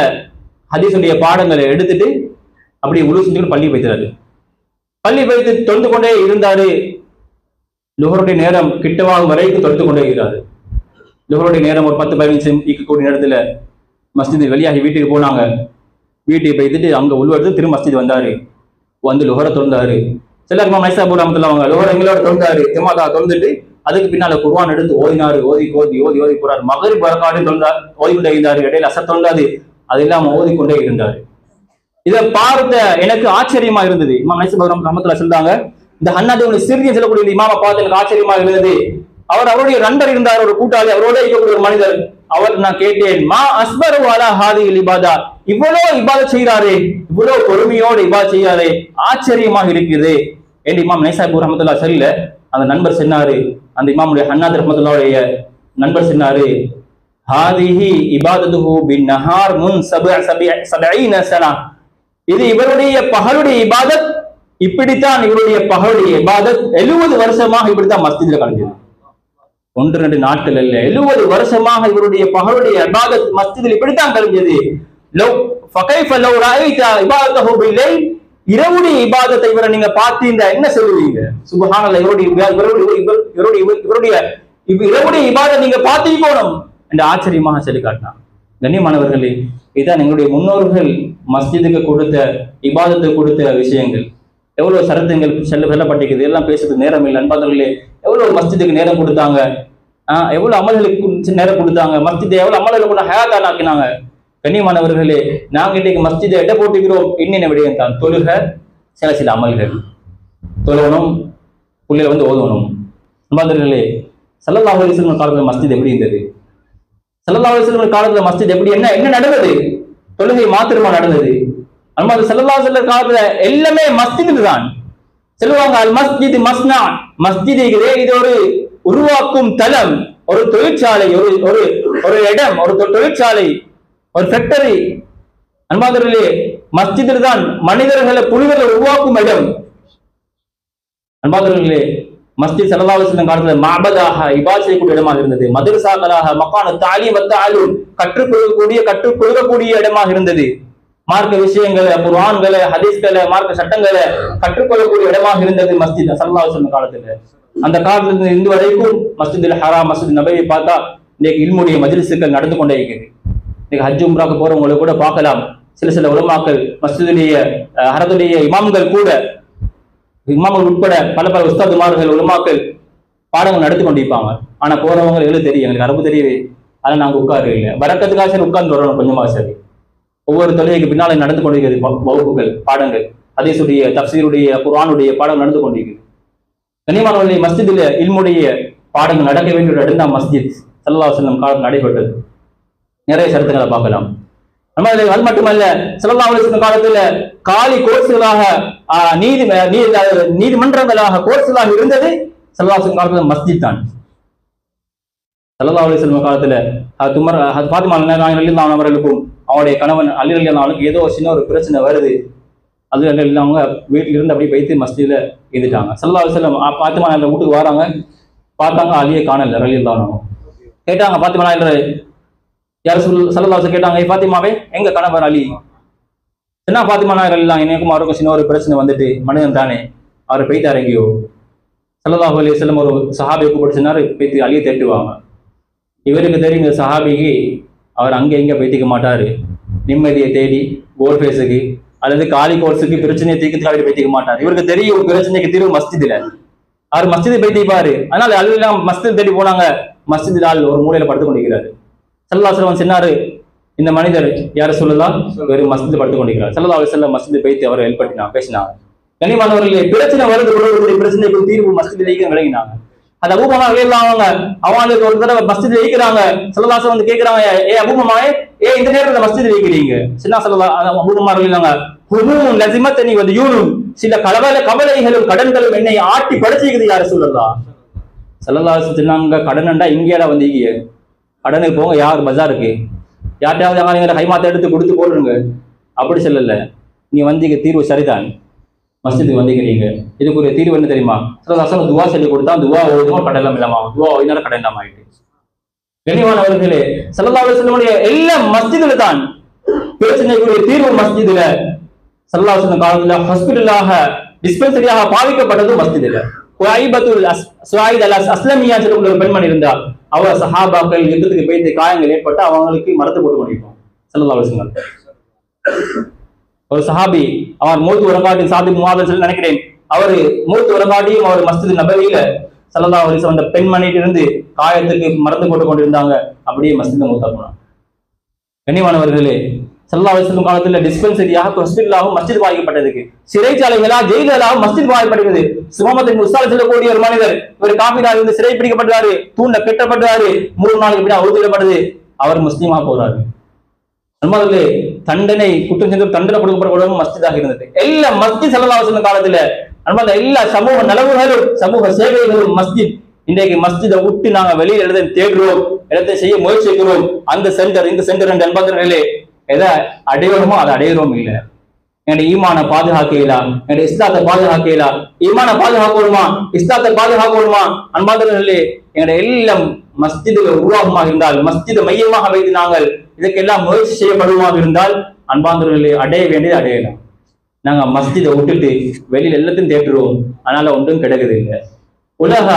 ஹதீஸுடைய பாடங்களை எடுத்துட்டு அப்படி உழு செஞ்சுட்டு பள்ளி வைத்தாரு. பள்ளி வைத்து தொழுது கொண்டே இருந்தாரு. லுஹருடைய நேரம் கிட்டவாகும் வரைக்கும் தொடுத்து கொண்டே இருக்கிறாரு. லுஹருடைய நேரம் ஒரு 10-15 நிமிஷம் ஈக்கக்கூடிய நேரத்துல மஸ்ஜிது வெளியாகி வீட்டுக்கு போனாங்க. வீட்டுக்கு போய்த்துட்டு அங்க உள்வெடுத்து திரும்ப மஸ்ஜித் வந்தாரு. வந்து லுஹரை தொழுந்தாரு. சிலர் இமாம் நைசாபூர் ரஹ்மத்துல்லாஹி அவங்க லுஹர் எங்களோட தொழுந்தாரு. ஜமாத்தா தொழுந்துட்டு அதுக்கு பின்னால குர்ஆன் எடுத்து ஓதினாரு. ஓதி போறாரு. மகரிப் ரக்காஅத் தொழுந்தார், ஓதிக்கொண்டே இருந்தாரு. இடையில அசர் தொழுந்தாரு. அது இல்லாம ஓதிக்கொண்டே இருந்தாரு. இதை பார்த்த எனக்கு ஆச்சரியமா இருந்தது. இமாம் நைசாபூர் ரஹ்மத்துல்லாஹி சொல்றாங்க, இந்த ஹன்னாதுடைய சிறிய சொல்லக்கூடிய இமாமை பார்த்து எனக்கு ஆச்சரியமா இருந்தது. அவருடைய நண்பர் இருந்தார், ஒரு கூட்டாளி, அவரோட இருக்கக்கூடிய ஒரு மனிதர். நான் கேட்டேன், மா அஸ்பரு அலா ஹாதிஹில் இபாதா, இவ்வளவு இபாதத் செய்யறாரே, இவ்வளவு பொறுமையோடு இபாதத் செய்யாரே, ஆச்சரியமாக இருக்குது என்று இமாம் நைசாபூர் ரஹ்மத்துல்லாஹி சொல்ல, அந்த நண்பர் சொன்னாரு, அந்த இமாமுடைய ஹன்னாத் ரஹ்மத்துல்லாஹுடைய நண்பர் சொன்னாரு, ஹாதிஹி இபாதத்துஹு பின் நஹார் முன் 70 சனா, இது இவருடைய பகலுடைய இபாதத், இப்படித்தான் இவருடைய பகலுடைய இபாதத் 70 வருஷமாக இப்படித்தான் மஸ்ஜித்ல கழிஞ்சது. 1-2 நாட்கள் அல்ல, 70 வருஷமாக இவருடைய பகலுடைய இபாதத் மஸ்ஜிதில் இப்படித்தான் கழிஞ்சது. இரவுடைய இபாதத்தை இவரை நீங்க பார்த்தீங்க என்ன சொல்லுவீங்க? சுப்ஹானல்லாஹ், இவருடைய இரவுடைய இபாதத்தை நீங்க பார்த்தீங்க போனோம் என்று ஆச்சரியமாக சொல்லி காட்டினான். கண்ணியமானவர்களே, இதுதான் எங்களுடைய முன்னோர்கள் மஸ்ஜிதுக்கு கொடுத்த இபாதத்தை கொடுத்த விஷயங்கள். எவ்வளவு சரத்துங்கள் சொல்லப்பட்டிருக்குது, எல்லாம் பேசுறதுக்கு நேரம் இல்லை. அன்பாதவர்களே, எவ்வளவு மஸ்ஜிதுக்கு நேரம் கொடுத்தாங்க, எவ்வளவு அமல்களுக்கு நேரம் கொடுத்தாங்க, மஸ்ஜிதை எவ்வளவு அமல்களை கொண்டு ஹயாத்தான் ஆக்கினாங்க. கண்ணியமானவர்களே, நாங்க இன்றைக்கு மஸ்ஜிதை எடை போட்டுக்கிறோம். என்னென்ன விடயம் தான்? தொழுக, சில அமல்கள், தொழணும், புள்ளையில வந்து ஓதணும். அன்பாதவர்களே, ஸல்லல்லாஹு அலைஹி வஸல்லம் காலத்துல மஸ்ஜித் எப்படி இருந்தது? ஸல்லல்லாஹு அலைஹி வஸல்லம் காலத்துல மஸ்ஜித் எப்படி என்ன நடந்தது? தொழுகை மாத்திரமா நடந்தது? அன்பாத ஸல்லல்லாஹு அலைஹி வஸல்லம் காலத்துல எல்லாமே மஸ்ஜித் தான். சொல்லுவாங்க, அல் மஸ்ஜித் மஸ்னா, மஸ்ஜித் இது ஒரு உருவாக்கும் தளம், ஒரு தொழிற்சாலை, ஒரு இடம், ஒரு தொழிற்சாலை, ஒரு ஃபேக்டரி. அன்பாதவர்களே, மஸ்ஜித் தான் மனிதர்களை புனிதர்களை உருவாக்கும் இடம். அன்பாதவர்களே, மஸ்ஜித் ஸல்லல்லாஹு அலைஹி வஸல்லம் காலத்துல மஅபதாக இபாதத் செய்யக்கூடிய இடமாக இருந்தது. மதரசாக்களாக மக்கான தாலீம் வத்தஅலூம் கற்றுக்கொள்ளக்கூடிய இடமாக இருந்தது. மார்க்க விஷயங்களை, குர்ஆன்களை, ஹதீஸ்களை, மார்க்க சட்டங்களை கற்றுக்கொள்ளக்கூடிய இடமாக இருந்தது மஸ்ஜித் ஸல்லல்லாஹு அலைஹி வஸல்லம் காலத்துல. அந்த காலத்துல இருந்து வரைக்கும் மஸ்ஜிதுல் ஹராம், மஸ்ஜித் நபவி பார்த்தா இன்னைக்கு இல்முடைய மஜ்லிஸ்கள் நடந்து கொண்டே இருக்குது. இன்னைக்கு ஹஜ் உம்ராக்கு போறவங்களை கூட பார்க்கலாம். சில உலமாக்கள் மஸ்ஜிதுடைய ஹரத்துடைய இமாம்கள் கூட, இமாம்கள் உட்பட பல உஸ்தாதுமார்கள் உலமாக்கள் பாடங்கள் நடத்தி கொண்டிருப்பாங்க. ஆனா போறவங்க எழுத தெரியும், எங்களுக்கு அரபு தெரியவே, அதை நாங்க உட்காரு இல்லை, வரக்கத்துக்காக சரி உட்கார்ந்து வரணும் கொஞ்சமா சரி. ஒவ்வொரு தொழுகைக்கு பின்னாலே நடந்து கொண்டிருக்கிறது வகுப்புகள், பாடங்கள், ஹதீஸுடைய, தஃப்சீருடைய, குர்ஆனுடைய பாடம் நடந்து கொண்டிருக்கிறது. கண்ணியமானவர்களே, மஸ்ஜிதில் இல்முடைய பாடங்கள் நடக்க வேண்டிய ஒரு இடம் தான் மஸ்ஜித் ஸல்லல்லாஹு அலைஹி வஸல்லம் காலம் நடைபெற்றது. நிறைய சரத்துக்களை பார்க்கலாம். அது மட்டுமல்ல, ஸல்லல்லாஹு அலைஹி வஸல்லம் காலத்துல காலி கோர்ஸ்களாக நீதிமன்றங்களாக கோர்ஸ்களாக இருந்தது ஸல்லல்லாஹு அலைஹி வஸல்லம் காலத்துல மஸ்ஜித் தான். ஸல்லல்லாஹு அலைஹி வஸல்லம் காலத்துல ஃபாத்திமா ரலியல்லாஹு அன்ஹா அவர்களுக்கும் அவருடைய கணவன் அலி ரலியல்லாஹு அன்ஹுக்கு ஏதோ சின்ன ஒரு பிரச்சனை வருது. அது அவங்க வீட்டில இருந்து அப்படியே போயிட்டு மஸ்ஜித்ல இருந்துட்டாங்க. ஸல்லல்லாஹு அலைஹி வஸல்லம் ஃபாத்திமா வீட்டுக்கு வராங்க, பார்த்தாங்க அலியை காணல ரலியல்லாஹு அன்ஹு. கேட்டாங்க ஃபாத்திமா யார் ஸல்லல்லாஹு அலைஹி வஸல்லம் கேட்டாங்க, ஃபாத்திமாவே எங்க கணவர் அலி? என்ன ஃபாத்திமா ரலியல்லாஹு எனக்கும் அவருக்கும் சின்ன ஒரு பிரச்சனை வந்துட்டு, மனிதன் தானே, அவர் போயிட்டார் எங்கேயோ. ஸல்லல்லாஹு அலைஹி வஸல்லம் ஒரு சஹாபியை கூப்பிட்டு சொன்னாரு, போய்த்து அலியை தேட்டுவாங்க. இவருக்கு தெரியும் இந்த சஹாபிக்கு அவர் அங்கே எங்கே போய்த்திக்க மாட்டாரு, நிம்மதியை தேடி கோல் ஃபேஸுக்கு அல்லது காலி கோர்ஸுக்கு பிரச்சனையை தீர்க்கிறதுக்காக போய்த்திக்க மாட்டார். இவருக்கு தெரியும் பிரச்சனைக்கு தீர்வு மஸ்ஜிதுல, அவர் மஸ்ஜிதை போய்த்திப்பாரு. அதனால அல்லாம் மஸ்ஜித் தேடி போனாங்க. மஸ்ஜித் ஆள் ஒரு மூலையில படுத்து கொண்டிருக்கிறாரு. ஸல்லல்லாஹு அலைஹி வஸல்லம் சொன்னாரு, இந்த மனிதர் யார சொல்லலாம், வெறும் மஸ்ஜித் படுத்து கொண்டிருக்கிறார். ஸல்லல்லாஹு அலைஹி வஸல்லம் மஸ்ஜிதை போய்த்து அவர் ஹெல்ப் பண்ணினாங்க, பேசினாங்க. கண்ணியமானவர்களே, பிரச்சனை வருது, பிரச்சனைக்கு தீர்வு மஸ்ஜிதிலேயே விளங்கினாங்க. அது அபூபமா ரலியல்லாஹு அவங்களுக்கு ஒரு தடவை மஸ்ஜித்ல இருக்கிறாங்க. ஸல்லல்லாஹு அலைஹி வஸல்லம் வந்து கேக்குறாங்க, அபூபமாவே இந்த நேரத்துல மஸ்ஜித்ல இருக்கிறீங்க? சின்ன ஸல்லல்லாஹு அபூபமா ரலியல்லாஹு ஹுமூன் லஸிமத்தனி வ தியூனுன், சில கவலைகளும் கடன்களும் என்னை ஆட்டி படைச்சிக்குது யா ரசூலல்லாஹ். ஸல்லல்லாஹு அலைஹி வஸல்லம் சொன்னாங்க, கடன்டா இங்கேடா வந்தீங்க, கடனுக்கு போங்க யார் பஜாருக்கு, யார்ட்டையாவது கைமாத்த எடுத்து கொடுத்து போடுங்க, அப்படி சொல்லல. நீ வந்தீங்க, தீர்வு சரிதான், மஸ்ஜிதுக்கு வந்தீங்க, இதுக்கு ஒரு தீர்வு என்ன தெரியுமா? ஸல்லல்லாஹு துவா சொல்லி கொடுத்தா, துவா ஓதுமா கடலாம் இல்லாமா, துவா ஓதினால கடன் இல்லாம ஆயிட்டு. கண்ணியமானவர்களே, ஸல்லல்லாஹு அலைஹி வஸல்லம் எல்லாம் மஸ்ஜிதுல தான், பிரச்சனைக்குரிய தீர்வு மஸ்ஜிதுல. ஸல்லல்லாஹு அலைஹி வஸல்லம் காலத்துல ஹாஸ்பிட்டலாக டிஸ்பென்சரியாக பாவிக்கப்பட்டது மஸ்ஜிதுல. அஸ்லமியா சொல்லக்கூடிய ஒரு பெண்மணி இருந்தால் அவர் சஹாபாக்கள் யுத்தத்துக்கு போய் காயங்கள் ஏற்பட்டு அவங்களுக்கு மரத்து போட்டு கொண்டிருப்போம். ஸல்லல்லாஹு அலைஹி வஸல்லம் ஒரு சஹாபி அவர் மூத்து உரங்காட்டி சாதி முவாதன் சொல்லி நினைக்கிறேன். அவரு மூத்து உரங்காட்டியும் அவர் மஸ்ஜித் நபவியில ஸல்லல்லாஹு அலைஹி வஸல்லம் அந்த பெண்மணியில இருந்து காயத்துக்கு மரத்து போட்டு கொண்டிருந்தாங்க. அப்படியே மஸ்ஜித் மூத்தா போனாங்க. கண்ணியமானவர்களே, ஸல்லல்லாஹு அலைஹி வஸல்லம் காலத்துல டிஸ்பென்சரியாக ஹாஸ்பிட்டலாகவும் மஸ்ஜித் வாங்கப்பட்டதுக்கு, சிறைச்சாலைகளா ஜெயிலாகவும் மஸ்ஜித் வாங்கப்பட்டது. சுமமத்தின் உஸ்தாத் சொல்லக்கூடிய ஒரு மனிதர் இவர் காபிரா இருந்து சிறை பிடிக்கப்பட்டாரு, தூண்ட கெட்டப்பட்டாரு, 3 நாளுக்கு பின்னாடி அவுத்துவிடப்படுது, அவர் முஸ்லீமா போறாரு. நம்மளே தண்டனை குற்றம் செஞ்சு தண்டனை கொடுக்கப்பட மஸ்ஜிதாக இருந்தது. எல்லா மஸ்ஜித் ஸல்லல்லாஹு அலைஹி வஸல்லம் காலத்துல நம்மள எல்லா சமூக நலவுகளும் சமூக சேவைகளும் மஸ்ஜித். இன்றைக்கு மஸ்ஜிதை விட்டு நாங்க வெளியில் இடத்தை தேடுறோம், இடத்தை செய்ய முயற்சிக்கிறோம். அந்த சென்டர் இந்த சென்டர் என்ற அன்பாளர்களே, எதை அடையணுமோ அதை அடையிறோம் இல்லை. என்னுடைய ஈமான பாதுகாக்கலாம், என்னுடைய இஸ்லாத்தை பாதுகாக்கலாம். ஈமான பாதுகாக்கணுமா, இஸ்லாத்தை பாதுகாக்கணுமா அன்பாளர்களே, என்னுடைய எல்லாம் மஸ்ஜிதுல உருவாகமாக இருந்தால், மஸ்ஜிதை மையமாக வைத்து நாங்கள் இதுக்கெல்லாம் முயற்சி செய்யப்படுமாக இருந்தால் அன்பாளர்களே அடைய வேண்டியது அடையலாம். நாங்க மஸ்ஜிதை விட்டுட்டு வெளியில எல்லாத்தையும் தேடுறோம், அதனால ஒன்றும் கிடைக்குது இல்லை. உலக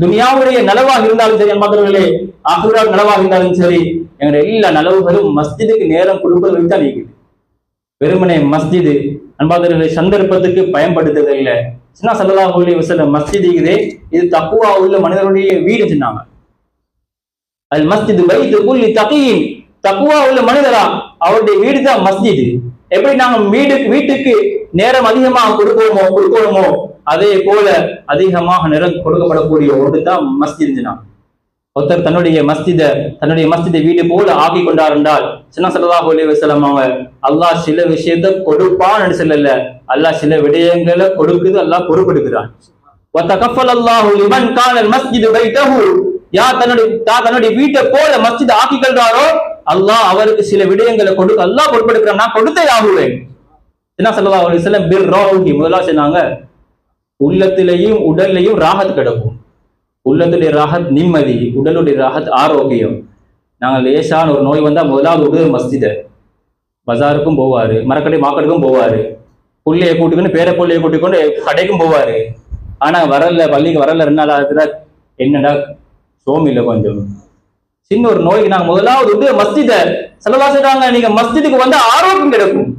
துனியாவுடைய நலவாக இருந்தாலும் சரி அன்பாளர்களே, ஆஹ்ரா நலவாக இருந்தாலும் சரி, எங்களுடைய எல்லா நலவுகளும் மஸ்ஜிதுக்கு நேரம் கொடுப்பது தான் இருக்குது. வெறுமனே மஸ்ஜிது அன்பாளர்களே சந்தர்ப்பத்துக்கு பயன்படுத்துறது இல்லை. ஸல்லல்லாஹு அலைஹி வஸல்லம் மஸ்ஜித் இருக்குதே, இது தக்வா உள்ள மனிதனுடைய வீடு சொன்னாங்க. அல் மஸ்ஜிது பைத்து குல்லி தகீன், தக்வா உள்ள மனிதரா அவருடைய வீடு தான் மஸ்ஜித். எப்படி நாங்க வீட்டுக்கு நேரம் அதிகமாக கொடுக்கணுமோ அதே போல அதிகமாக நேரம் கொடுக்கப்படக்கூடிய ஒன்று தான் மஸ்ஜித். ஒருத்தர் தன்னுடைய மஸ்ஜிதை வீடு போல ஆக்கி கொண்டார் என்றால் ஸல்லல்லாஹு அலைஹி வஸல்லம் அவங்க அல்லாஹ் சில விஷயத்தை கொடுப்பான்னு சொல்லல, அல்லாஹ் சில விடயங்களை கொடுக்குது, அல்லாஹ் பொறுப்பெடுக்கிறான். வதகஃபலல்லாஹு லிமன் கான மஸ்ஜிது பைத்தஹு, யார் தன்னுடைய வீட்டை போல மஸ்ஜித் ஆக்கி கொள்றாரோ அல்லாஹ் அவருக்கு சில விடயங்களை கொடுக்க அல்லாஹ் பொறுப்பெடுக்கிறான். நான் கொடுத்தே ஆகுவேன். ஸல்லல்லாஹு அலைஹி வஸல்லம் பிர்ரௌஹி, முதலாவது சொன்னாங்க உள்ளத்திலையும் உடல்லையும் ராஹத் கிடைக்கும். உள்ளத்துடைய ராஹத் நிம்மதி, உடலுடைய ராஹத் ஆரோக்கியம். நாங்கள் லேசான ஒரு நோய் வந்தா முதலாவது உடல் மஸ்ஜித, பஜாருக்கும் போவாரு, மரக்கடை மாக்கடுக்கும் போவாரு, புள்ளையை கூட்டிக்கொண்டு பேர புள்ளையை கூட்டிக்கொண்டு கடைக்கும் போவாரு. ஆனா வரல, பள்ளிக்கு வரல 2 நாள் ஆகுதுல, என்னடா சோமில்ல கொஞ்சம் சின்ன ஒரு நோய்க்கு நாங்க முதலாவது உடல் மஸ்ஜித. ஸல்லல்லாஹு அலைஹி வஸல்லம் நீங்க மஸ்ஜிதுக்கு வந்து ஆரோக்கியம் கிடைக்கும்.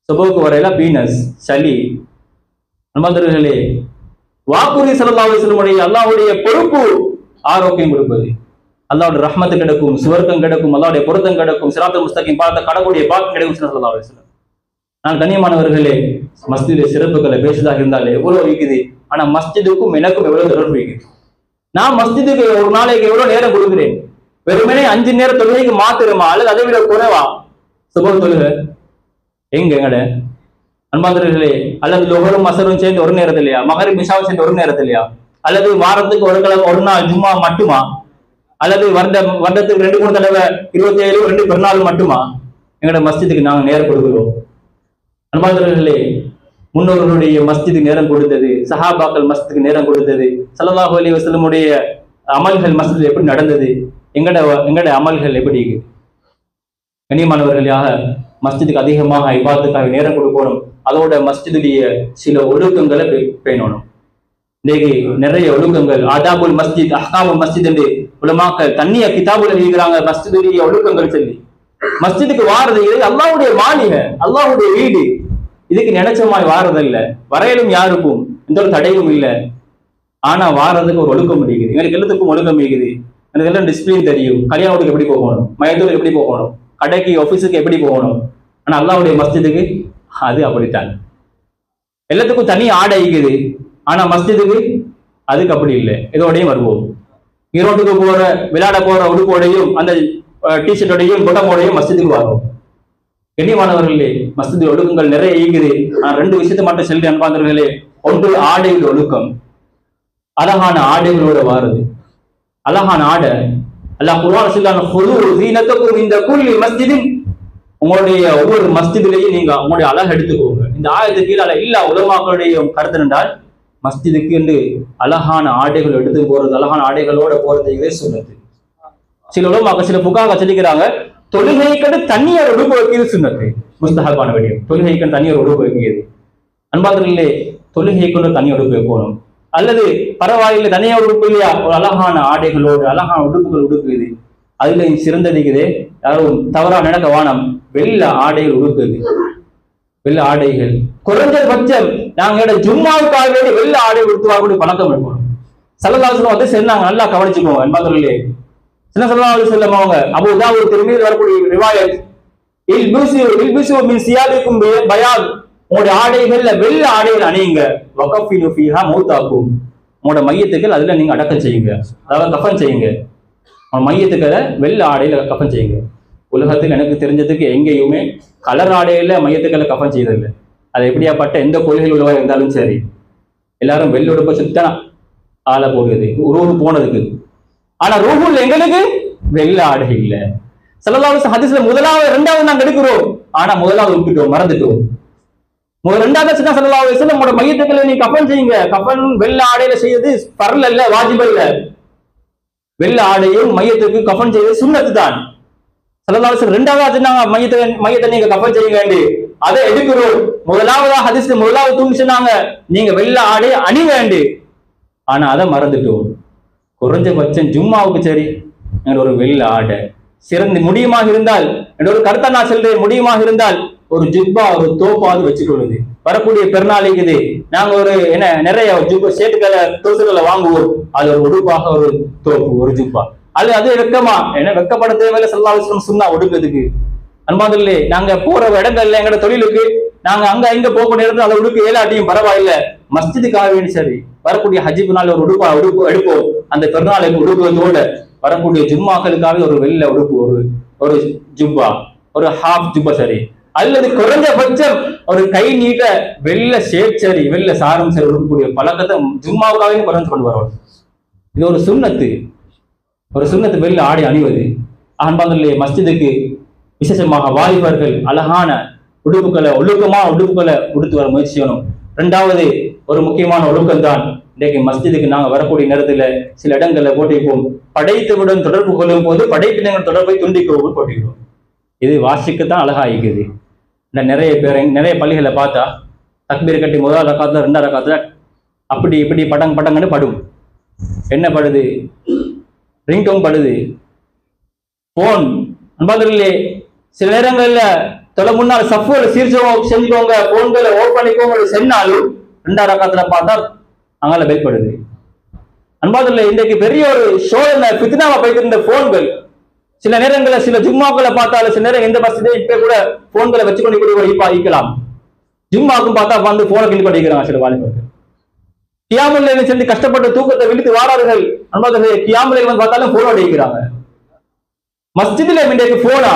சுபுக்கு வரையில பீனஸ் சளி நண்பர்களே, வாக்குறுதி ஸல்லல்லாஹு அலைஹி வஸல்லம் அல்லாஹ்வுடைய பொறுப்பு ஆரோக்கியம் கொடுப்பது. அல்லாஹ்வுடைய ரஹ்மத் கிடைக்கும், சுவர்க்கம் கிடைக்கும், அல்லாஹ்வுடைய பொருத்தம் கிடைக்கும், சிராத்துல் முஸ்தகீம் பாதத்தை கடக்கூடிய பாக்கியம் கிடைக்கும் ஸல்லல்லாஹு அலைஹி வஸல்லம். நான் கண்ணியமானவர்களே, மஸ்ஜிதுடைய சிறப்புகளை பேசுவதாக இருந்தால் எவ்வளவு இருக்குது. ஆனா மஸ்ஜிதுக்கும் எனக்கும் எவ்வளவு தொடர்பு இருக்குது. நான் மஸ்ஜிதுக்கு ஒரு நாளைக்கு எவ்வளவு நேரம் கொடுக்கிறேன்? வெறுமனே 5 நேர தொழுகைக்கு மாத்திரமா அல்லது அதை விட குறைவா? சுபஹ் தொழுகை எங்கட அன்பாந்தர்களே, அல்லது லொஹரும் அஸரும் சேர்ந்து ஒரு நேரத்திலையா, மகரிப் இஷாவும் சேர்ந்து ஒரு நேரத்திலையா, அல்லது வாரத்துக்கு ஒரு கிழமை ஒரு நாள் ஜும்மா மட்டுமா, அல்லது வருடத்துக்கு 2-3 தடவை 27 2 பெருநாள் மட்டுமா எங்கட மஸ்ஜிதுக்கு நாங்கள் நேரம் கொடுக்கிறோம்? அன்பாந்தர்களே, முன்னோர்களுடைய மஸ்ஜிதுக்கு நேரம் கொடுத்தது, சஹாபாக்கள் மஸ்ஜிதுக்கு நேரம் கொடுத்தது, ஸல்லல்லாஹு அலைஹி வஸல்லமுடைய அமல்கள் மஸ்ஜிதில் எப்படி நடந்தது, எங்கட அமல்கள் எப்படி இருக்குது? கண்ணியமானவர்களாக மஸ்ஜிதுக்கு அதிகமாக இபாதத்துக்காக நேரம் கொடுக்கணும். அதோட மஸ்ஜிதுடைய சில ஒழுக்கங்களை பேணணும். இன்னைக்கு நிறைய ஒழுக்கங்கள், ஆதாபுல் மஸ்ஜித், அஹ்காமுல் மஸ்ஜித் என்று உலமாக்கள் தண்ணிய கிதாபுல எழுதுகிறாங்க. மஸ்ஜிதுடைய ஒழுக்கங்கள் சொல்லி மஸ்ஜிதுக்கு வாரது இது அல்லாஹ்வுடைய மாளிகை, அல்லாஹ்வுடைய வீடு. இதுக்கு நினைச்ச மாதிரி வாரதில்லை, வரையிலும் யாருக்கும் எந்த ஒரு தடையும் இல்லை. ஆனா வாரதுக்கு ஒரு ஒழுக்கம் இருக்குது. எங்களுக்கு எல்லாத்துக்கும் ஒழுக்கம் இருக்குது. எனக்கு எல்லாம் டிசிப்ளின் தெரியும். கல்யாணத்துக்கு எப்படி போகணும், மயத்தூருக்கு எப்படி போகணும், கடைக்கு ஆபீஸுக்கு எப்படி போகணும். ஆனா அல்லாஹ்வுடைய மஸ்ஜிதுக்கு அது அப்படித்தான். எல்லாத்துக்கும் தனி ஆடை இருக்குது. ஆனா மஸ்ஜிதுக்கு அதுக்கு அப்படி இல்லை. இதோடையும் வருவோம். ஈரோட்டுக்கு போற விளையாட போற உடுப்போடையும் அந்த டிஷர்ட்டோடையும் கொட்டமோடையும் மஸ்ஜிதுக்கு வரும். கண்ணியமானவர்களே, மஸ்ஜிது ஒழுக்கங்கள் நிறைய இருக்குது. நான் 2 விஷயத்தை மட்டும் சொல்றேன் அன்பாந்தர்களே. ஒன்று ஆடைகள் ஒழுக்கம், அழகான ஆடைகளோட வாருது. அழகான ஆடை அல்லாஹ் குர்ஆன்ல சொல்றான், "ஹுது ஸீனத்தகும் இந்த குல்லி மஸ்ஜிதின்", உங்களுடைய ஒவ்வொரு மஸ்ஜிதிலேயும் நீங்க உங்களுடைய அழகு எடுத்துக்கோங்க. இந்த ஆயத்துக்கு கீழே எல்லா உலமாக்களுடைய கருத்து என்றால் மஸ்ஜிதுக்கு என்று அழகான ஆடைகள் எடுத்து போறது, அழகான ஆடைகளோட போறது இதே சுன்னத்து. சில உலமாக்கள் சில புகாக சொல்லிக்கிறாங்க, தொழுகைக்கு தனியார் உடுப்பு வைக்கிறது சுன்னத்து, முஸ்தஹபான விடயம். தொழுகைக்கு தனியார் உடுப்பு வைக்கிறது. அன்பார்களே, தொழுகைக்கு தனியார் உடுப்பு வைக்கணும். அல்லது பரவாயில்லை தனியா உடுப்பு இல்லையா, ஒரு அழகான ஆடைகளோடு அழகான உடுப்புகள் உடுக்குது. அதுல சிறந்ததுக்குது யாரும் தவறா நடக்க வானம், வெள்ள ஆடைகள் உடுக்குது. வெள்ள ஆடைகள் குறைஞ்சபட்சம் நாங்க ஜும்மாவுக்காக வேண்டி வெள்ள ஆடை உடுத்துவாங்க பழக்கம் இருக்கணும். ஸல்லல்லாஹு அலைஹி வஸல்லம் வந்து சொன்னாங்க, நல்லா கவனிச்சுக்கோங்க என்பதிலே. ஸல்லல்லாஹு அலைஹி வஸல்லம் அவங்க அபூ தாவூத் திருமீதியில் வரக்கூடிய ரிவாயத், இல்பிசு மின் சியாபிக்கும் பயாத், உங்களுடைய ஆடைகள்ல வெள்ள ஆடைகள் அணியுங்க, வகஃபினு ஃபீஹா மௌதாக்கும், உங்களோட மையத்துக்கள் அதுல நீங்க அடக்கம் செய்யுங்க, அதாவது கஃபன் செய்யுங்க. மையத்துக்களை வெள்ள ஆடையில கஃபன் செய்யுங்க. உலகத்தில் எனக்கு தெரிஞ்சதுக்கு எங்கேயுமே கலர் ஆடையில மையத்துக்களை கஃபன் செய்யறதில்லை. அது எப்படியாப்பட்ட எந்த கொள்கையில் உள்ளவா இருந்தாலும் சரி, எல்லாரும் வெள்ள உடுப்ப சுத்தனா ஆளை போடுது ரூஹு போனதுக்கு. ஆனா ரூஹுல் எங்களுக்கு வெள்ள ஆடை இல்லை. ஸல்லல்லாஹு அலைஹி வஸல்லம் ஹதீஸ்ல முதலாவது இரண்டாவது நாங்க எடுக்கிறோம், ஆனா முதலாவது விட்டுட்டோம், மறந்துட்டோம். ரெண்டாவது ஸல்லல்லாஹு அலைஹி வஸல்லம் உங்களோட மையத்துக்களை நீ கஃபன் செய்யுங்க. கஃபன் வெள்ள ஆடையில செய்யறது ஃபர்ல் அல்ல, வாஜிப் அல்ல. வெள்ள ஆடையும் மையத்துக்கு கஃபன் செய்வது சுன்னத்து தான். ஸல்லல்லாஹு அலைஹி வஸல்லம் ரெண்டாவது நாங்க மையத்தை நீங்க கஃபன் செய்யுங்க, அதை எடுக்கிறோம். முதலாவதா ஹதீஸ்ல முதலாவது தூண்டி சொன்னாங்க நீங்க வெள்ள ஆடை அணி வேண்டு, ஆனா அதை மறந்துட்டோம். குறைஞ்சபட்சம் ஜும்மாவுக்கு சரி ஒரு வெள்ள ஆடை சிறந்து முடியுமாக இருந்தால், ஒரு கருத்தை நான் சொல்றேன், முடியுமாக இருந்தால் ஒரு ஜுப்பா ஒரு தோப்பாவது வச்சுக்கொள்ளுது. வரக்கூடிய பெருநாளைக்குது நாங்க ஒரு என்ன நிறைய ஜுப்பா சேட்டுக்களை தோசுகளை வாங்குவோம், அது ஒரு உடுப்பாக ஒரு தோப்பு ஒரு ஜுப்பா, அது வெக்கமா என்ன வெக்கப்பட தேவையில்லை. ஸல்லல்லாஹு அலைஹி வஸல்லம் சுன்னா உடுக்கிறதுக்கு. அன்பாதில்லை, நாங்க போற இடங்கள்ல எங்களோட தொழிலுக்கு நாங்க அங்க இங்க போக நேரத்தில் அதை உடுப்பு ஏலாட்டியும் பரவாயில்ல, மஸ்ஜிதுக்காக வேண்டி சரி வரக்கூடிய ஹஜ்ஜுக்கு நாள் ஒரு உடுப்பு எடுப்போம். அந்த பெருநாளுக்கு உடுப்புவதோட வரக்கூடிய ஜும்மாக்களுக்காக ஒரு வெள்ள உடுப்பு, ஒரு ஜுப்பா, ஒரு ஹாஃப் ஜுப்பா சரி, அல்லது குறைஞ்சபட்சம் ஒரு கை நீட்ட வெள்ள ஷேப் சரி, வெள்ள சாரம் சரி உடுக்கக்கூடிய பழக்கத்தை ஜும்மாவுக்காக குறைஞ்சு கொண்டு வரோம். இது ஒரு சுன்னத்து, வெள்ள ஆடை அணிவது. அன்பாந்தல்லே மஸ்ஜிதுக்கு விசேஷமாக வாலிபர்கள் அழகான உடுப்புகளை ஒழுக்கமான உடுப்புகளை உடுத்து வர முயற்சி செய்யணும். இரண்டாவது ஒரு முக்கியமான ஒழுக்கம் தான், இன்றைக்கு மஸ்ஜிதுக்கு நாங்கள் வரக்கூடிய நேரத்தில் சில இடங்கள்ல போட்டிருப்போம், படைத்தவுடன் தொடர்பு கொள்ளும் போது படைப்பினங்கள் தொடர்பை துண்டிக்கவும் போட்டிருக்கிறோம். இது வாசிக்கத்தான் அழகா இருக்குது. நிறைய பேர் நிறைய பள்ளிகளை பார்த்தா தக்பீர் கட்டி முதல் ரக்காத்துல ரெண்டாவது ரக்காத்துல அப்படி இப்படி படங்கன்னு படும். என்ன படுது? ரிங்டோன் படுது, போன். அன்பாதிலே சில நேரங்கள்ல தொலை முன்னால் சஃபுல செஞ்சுக்கோங்க, போன்களை ஓப் பண்ணிக்கோங்க சென்னாலும் ரெண்டாவது ரக்காத்துல பார்த்தா அங்கால பயப்படுது. அன்பாதிலே இன்றைக்கு பெரிய ஒரு சோதனை பித்னாவா போயிட்டு இருந்த போன்கள். சில நேரங்களில் சில ஜும்மாக்களை பார்த்தாலும் சில நேரம் எந்த பஸ்ஸே இப்ப கூட போன்களை வச்சுக்கொண்டு கூட ஈக்கலாம். ஜும்மாக்கும் பார்த்தா வந்து போனை கிளி பண்ணிக்கிறாங்க சில வாலிபர்கள். கியாமுல்லை சென்று கஷ்டப்பட்டு தூக்கத்தை விழித்து வாரார்கள். அன்பாதிலே கியாமுல்லை வந்து பார்த்தாலும் போன் அடிக்கிறாங்க. மஸ்ஜிதில் இன்றைக்கு போனா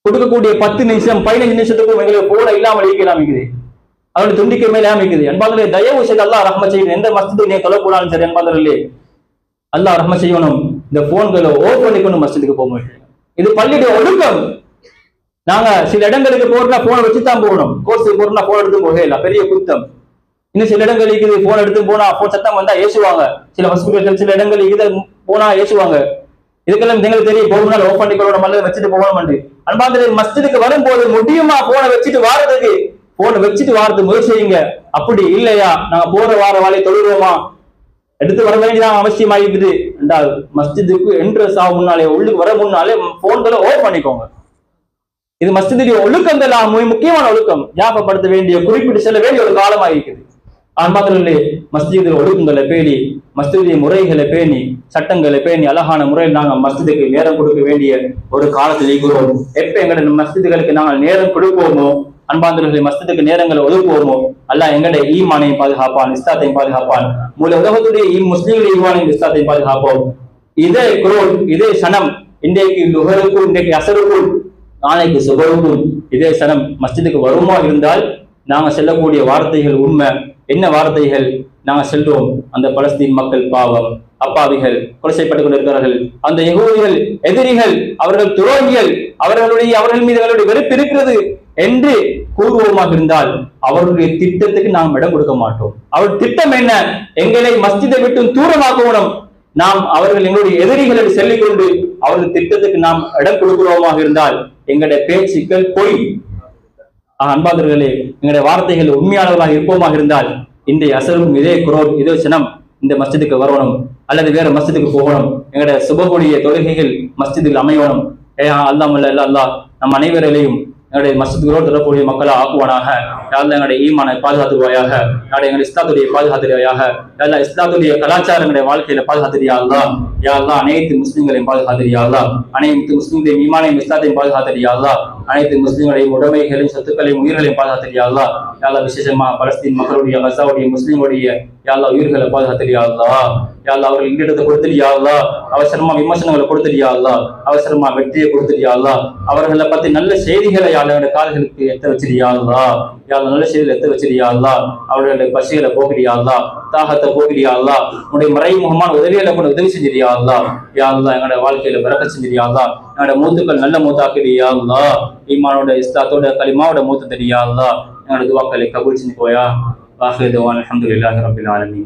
கொடுக்கக்கூடிய 10 நிமிஷம் 15 நிமிஷத்துக்கும் எங்களுக்கு போன இல்லாமல் இருக்கிறான் இருக்குது, அவருடைய துண்டிக்க மேலே அமைக்குது. அன்பாதிலே தயவு செய்து அல்லாஹ் ரஹ்மத் செய்யணும். எந்த மஸ்ஜிது நீ தொலை போனாலும் சரி அன்பாதிலே அல்லாஹ் ரஹ்மத் செய்யணும். இந்த போன்களை ஓப் பண்ணிக்கணும், மஸ்ஜிதுக்கு போக மாட்டேன். இது பள்ளியுடைய ஒழுக்கம். நாங்க சில இடங்களுக்கு போறோம்னா போனை வச்சுதான் போகணும். கோர்ஸுக்கு போறோம்னா போன் எடுத்து போகல, பெரிய குத்தம். இன்னும் சில இடங்களுக்கு போன் எடுத்து போனா போன் சத்தம் வந்தா ஏசுவாங்க. சில ஹாஸ்பிட்டல் சில இடங்களுக்கு போனா ஏசுவாங்க. இதுக்கெல்லாம் எங்களுக்கு தெரியும், போகணும் ஓப் பண்ணிக்கணும், நல்லது வச்சுட்டு போகணும். அன்பாதிலே மஸ்ஜிதுக்கு வரும்போது முடியுமா போனை வச்சுட்டு வாரதுக்கு, போனை வச்சுட்டு வாரதுக்கு முயற்சி செய்யுங்க. அப்படி இல்லையா நாங்க போற வார வாழையை தொழுவோமா எடுத்து வர வேண்டியதான் அவசியம் ஆகிடுது என்றால் மஸ்ஜிதுக்கு என்ட்ரன்ஸ் ஆகும் முன்னாலே உள்ளுக்கு வர முன்னாலே போன்களை ஓப் பண்ணிக்கோங்க. இது மஸ்ஜிதுடைய ஒழுக்கம் தான், முக்கியமான ஒழுக்கம், ஞாபகப்படுத்த வேண்டிய குறிப்பிட்டு செல்ல வேண்டிய ஒரு காலமாக இருக்குது. மாத்திரமில்லை, மஸ்ஜிது ஒழுக்கங்களை பேணி மஸ்ஜிதுடைய முறைகளை பேணி சட்டங்களை பேணி அழகான முறையில் நாங்கள் மஸ்ஜிதுக்கு நேரம் கொடுக்க வேண்டிய ஒரு காலத்தில் இருக்கிறோம். எப்ப எங்களுடைய மஸ்ஜிதுகளுக்கு நாங்கள் நேரம் கொடுப்போமோ, அன்பாந்தவர்களை மஸ்ஜிதுக்கு நேரங்களை ஒதுக்குவோமோ, அல்லாஹ் எங்களுடைய ஈமானையும் பாதுகாப்பான், இஸ்லாத்தையும் பாதுகாப்பான், மூல உலகத்துடைய முஸ்லிம்களுடைய ஈமானையும் இஸ்லாத்தையும் பாதுகாப்போம். இதே குரோல் இதே சனம் இன்றைக்கு லுஹருக்கும் இன்றைக்கு அசருக்கும் நாளைக்கு சுபருக்கும் இதே சனம் மஸ்ஜிதுக்கு வருமா இருந்தால் நாங்க செல்லக்கூடிய வார்த்தைகள் உண்மை. என்ன வார்த்தைகள் நாங்க செல்றோம்? அந்த பலஸ்தீன் மக்கள் பாவம், அப்பாவிகள், கொலை செய்யப்பட்டுக் கொண்டிருக்கிறார்கள், அந்த யகூதிகள் எதிரிகள், அவர்கள் துரோகிகள், அவர்கள் மீது அவர்களுடைய வெறுப்பு இருக்கிறது என்று கூறுவோமாக இருந்தால் அவர்களுடைய திட்டத்துக்கு நாம் இடம் கொடுக்க மாட்டோம். அவர் திட்டம் என்ன? எங்களை மஸ்ஜிதை விட்டு தூரமாக்கணும். நாம் அவர்கள் எங்களுடைய எதிரிகள் என்று சொல்லிக்கொண்டு அவர்கள் திட்டத்துக்கு நாம் இடம் கொடுக்கிறோமாக இருந்தால் எங்களுடைய பேச்சுக்கள் பொய். அன்பாதர்களே, எங்களுடைய வார்த்தைகள் உண்மையானவர்களாக இருப்போமாக இருந்தால் இந்த அசரும் இதே குரோல் இதே சினம் இந்த மஸ்ஜிதுக்கு வரணும் அல்லது வேற மஸ்ஜிதுக்கு போகணும். எங்களுடைய சுபகுடைய தொழுகைகள் மஸ்ஜிதில் அமையணும். அல்லாமல்ல அல்லாஹ் நம் அனைவரையும் எங்களுடைய மஸ்ஜிதுகளோடு தொடரக்கூடிய மக்களை ஆக்குவானாக. யாரெல்லாம் எங்களுடைய ஈமானை பாதுகாத்துவாயாக. எங்களுடைய இஸ்லாத்துடைய பாதுகாத்துறையாக. யாரெல்லாம் இஸ்லாத்துடைய கலாச்சாரங்களுடைய வாழ்க்கையில பாதுகாத்துறியா அல்லா. யாரெல்லாம் அனைத்து முஸ்லிம்களையும் பாதுகாத்துறியா அல்லா. அனைத்து முஸ்லிம்களையும் ஈமானையும் இஸ்லாத்தையும் பாதுகாத்துறியா அல்லா. அனைத்து முஸ்லிம்களையும் உடைமைகளையும் சொத்துக்களையும் உயிர்களையும் பாதுகாத்துறியா அல்லா. யாரெல்லாம் விசேஷமா பலஸ்தீன் மக்களுடைய கசாவுடைய முஸ்லிம்களுடைய யாரெல்லாம் உயிர்களை பாதுகாத்துறியா அல்லா. யாரெல்லாம் அவர்கள் இங்கிட்ட கொடுத்துறியா அல்லா. அவசரமா விமர்சனங்களை கொடுத்துறியா அல்லா. அவசரமா வெற்றியை கொடுத்துறியா அல்லா. அவர்களை பத்தி நல்ல செய்திகளை யாரோட கால்களுக்கு எத்த வச்சிருயா அல்லா. யாரெல்லாம் நல்ல செய்திகளை எத்த வச்சிருயா அல்லா. அவர்களுடைய பசிகளை போக்கிறியா அல்லா. தாகத்தை போக்கிறியா அல்லா. உன்னுடைய மறைமுகமான உதவிகளை கூட உதவி செஞ்சிருயா அல்லா. யாரெல்லாம் எங்களோட வாழ்க்கையில பிறக்க செஞ்சிருயா அல்லா. என்னோட மூத்துக்கள் நல்ல மூத்தாக்கிறியா அல்லா. ஈமானோட இஸ்லாத்தோட கலிமாவோட மூத்து தெரியா அல்லா. என்னோட துவாக்களை கபூல் செஞ்சு போயா. ஆஹிரு துஆனா அல்ஹம்துலில்லாஹி ரப்பில் ஆலமீன்.